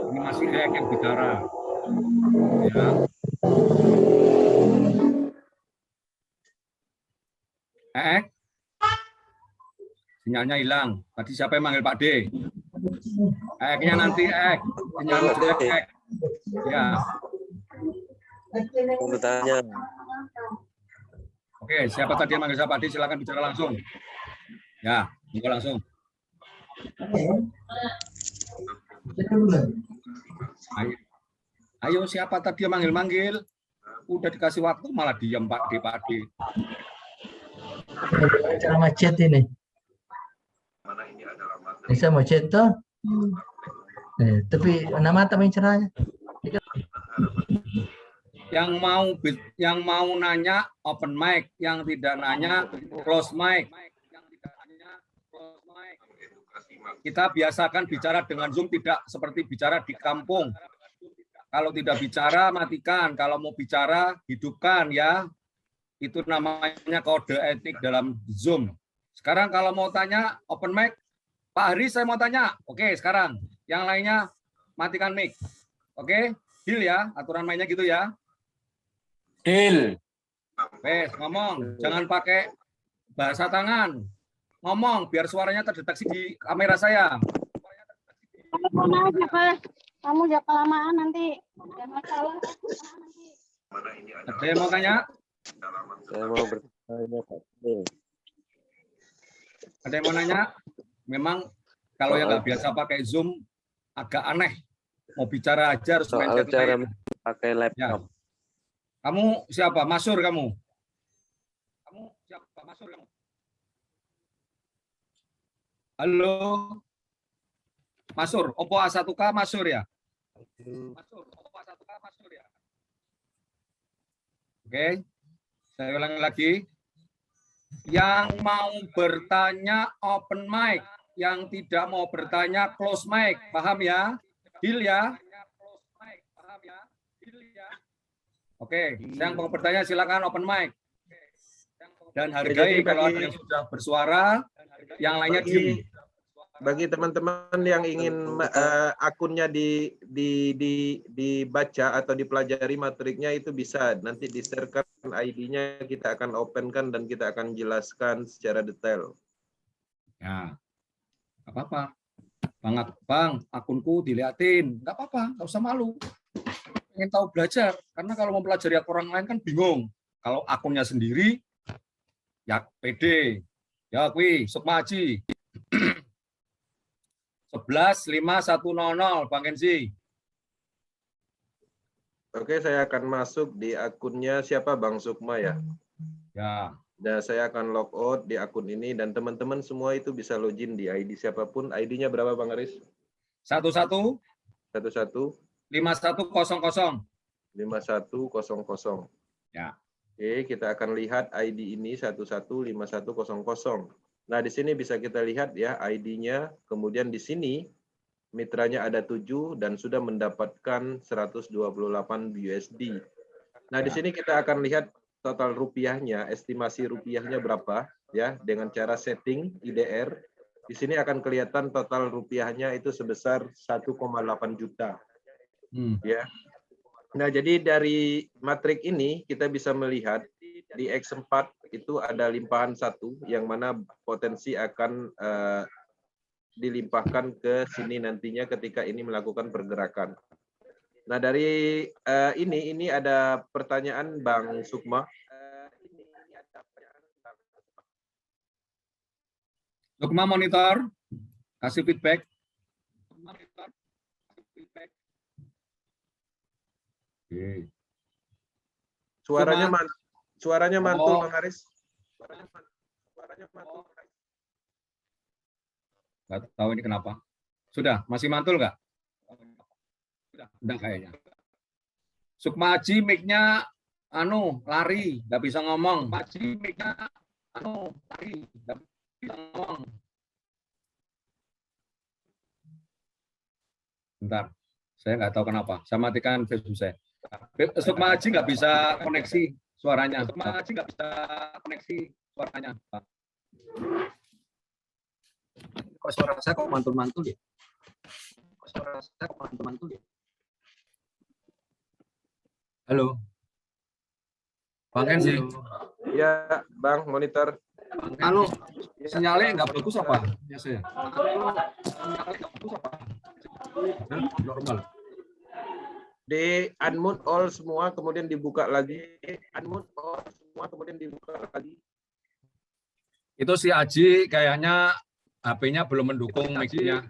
Ini masih Ek yang bicara. Ya. Ek. Sinyalnya hilang. Tadi siapa yang manggil Pak D? Eknya nanti Ek. Sinyalnya Ek. Ya.
Mau bertanya.
Oke, siapa tadi yang manggil saya Pak D? Silakan bicara langsung. Ya, buka langsung. Ayo, siapa tadi yang manggil-manggil? Udah dikasih waktu malah diam Pak D.
Cara macet ini. Bisa macet tuh. Tapi nama tak main caranya.
Yang mau nanya open mic, yang tidak nanya close mic. Kita biasakan bicara dengan Zoom tidak seperti bicara di kampung. Kalau tidak bicara matikan, kalau mau bicara hidupkan ya. Itu namanya kode etik dalam Zoom. Sekarang kalau mau tanya open mic, Pak Hari saya mau tanya. Oke, sekarang yang lainnya matikan mic. Oke, deal ya, aturan mainnya gitu ya.
Deal.
Wes, ngomong, jangan pakai bahasa tangan. Ngomong biar suaranya terdeteksi di kamera saya.
Telepon aja, Pak. Kamu jangan kelamaan nanti. Ada masalah.
Ada yang mau tanya?
Saya mau bertanya Pak D.
Ada yang mau nanya? Memang kalau yang nggak biasa pakai Zoom agak aneh. Mau bicara aja harus main
Soal
chat
cara
lain.
pakai laptop.
Kamu siapa? Masur kamu? Kamu siapa? Masur kamu? Halo? Masur, Oppo A1K Masur ya? Masur, Oppo A1K Masur ya? Oke, saya ulangi lagi. Yang mau bertanya open mic, yang tidak mau bertanya close mic, paham ya? Deal ya? Oke, yang mau bertanya silakan open mic. Dan hargai kalau ada yang sudah bersuara, yang lainnya diem.
Bagi teman-teman yang ingin akunnya dibaca atau dipelajari matriknya itu bisa nanti di-share-kan ID-nya, kita akan open-kan dan kita akan jelaskan secara detail.
Ya, nggak apa-apa. Bang, akunku diliatin. Nggak apa-apa, nggak usah malu. Ingin tahu belajar. Karena kalau mau pelajari akun orang lain kan bingung. Kalau akunnya sendiri, ya pede. Ya, kui, Sukmaji. 115100, Bang Kenzi.
Oke, saya akan masuk di akunnya siapa, Bang Sukma ya?
Ya.
Dan saya akan logout di akun ini dan teman-teman semua itu bisa login di ID siapapun. ID-nya berapa Bang Aris?
11
51
5100.
5100.
Ya.
Oke, kita akan lihat ID ini 115100. Nah, di sini bisa kita lihat ya ID-nya. Kemudian di sini mitranya ada 7 dan sudah mendapatkan 128 USD. Nah, di sini kita akan lihat total rupiahnya, estimasi rupiahnya berapa ya dengan cara setting IDR. Di sini akan kelihatan total rupiahnya itu sebesar 1,8 juta. Ya. Nah, jadi dari matrik ini kita bisa melihat di X4 itu ada limpahan 1 yang mana potensi akan dilimpahkan ke sini nantinya ketika ini melakukan pergerakan. Nah, dari ini ada pertanyaan Bang Sukma.
Sukma monitor, kasih feedback. Oke.
Suaranya mantul, Bang Haris.
Nggak tahu ini kenapa. Sudah, masih mantul nggak? Udah kayaknya. Sukma Haji mic-nya lari, nggak bisa ngomong. Haji mic-nya lari, nggak bisa ngomong. Bentar, saya nggak tahu kenapa. Saya matikan Facebook saya. Sukma Haji nggak bisa koneksi suaranya. Sukma Haji nggak bisa koneksi suaranya. Kok suara saya kok mantul-mantul ya? Halo. Bang Kenzi.
Ya, Bang, monitor.
Sinyalnya nggak bagus apa? Ya saya. Normal.
Di unmute all semua, kemudian dibuka lagi.
Itu si Aji kayaknya HP-nya belum mendukung mic-nya.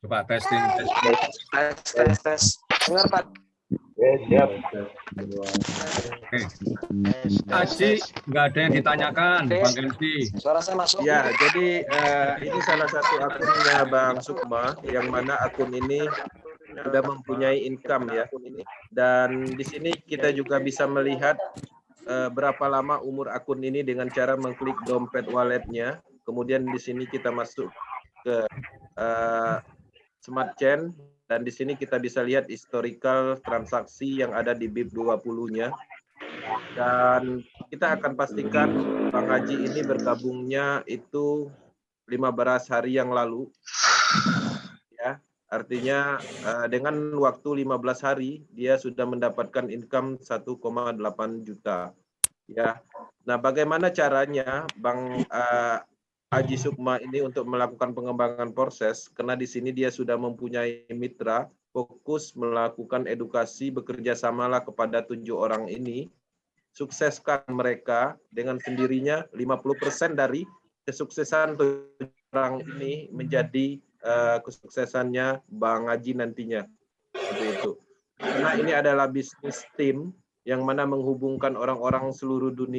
Coba testing.
Tes. Dengar, Pak.
Aji nggak ada yang ditanyakan, Bang Kenzi.
Suara saya masuk.
Ya, jadi ini salah satu akunnya Bang Sukma, yang mana akun ini sudah mempunyai income ya. Dan di sini kita juga bisa melihat berapa lama umur akun ini dengan cara mengklik dompet walletnya. Kemudian di sini kita masuk ke Smart Chain. Dan di sini kita bisa lihat historical transaksi yang ada di BIP 20-nya. Dan kita akan pastikan Bang Haji ini bergabungnya itu 15 hari yang lalu. Ya, artinya dengan waktu 15 hari dia sudah mendapatkan income 1,8 juta. Ya. Nah, bagaimana caranya Bang Haji Sukma ini untuk melakukan pengembangan proses, karena di sini dia sudah mempunyai mitra, fokus melakukan edukasi, bekerja samalah kepada 7 orang ini, sukseskan mereka dengan sendirinya 50% dari kesuksesan 7 orang ini menjadi kesuksesannya Bang Haji nantinya. Seperti itu. Karena ini adalah bisnis tim yang mana menghubungkan orang-orang seluruh dunia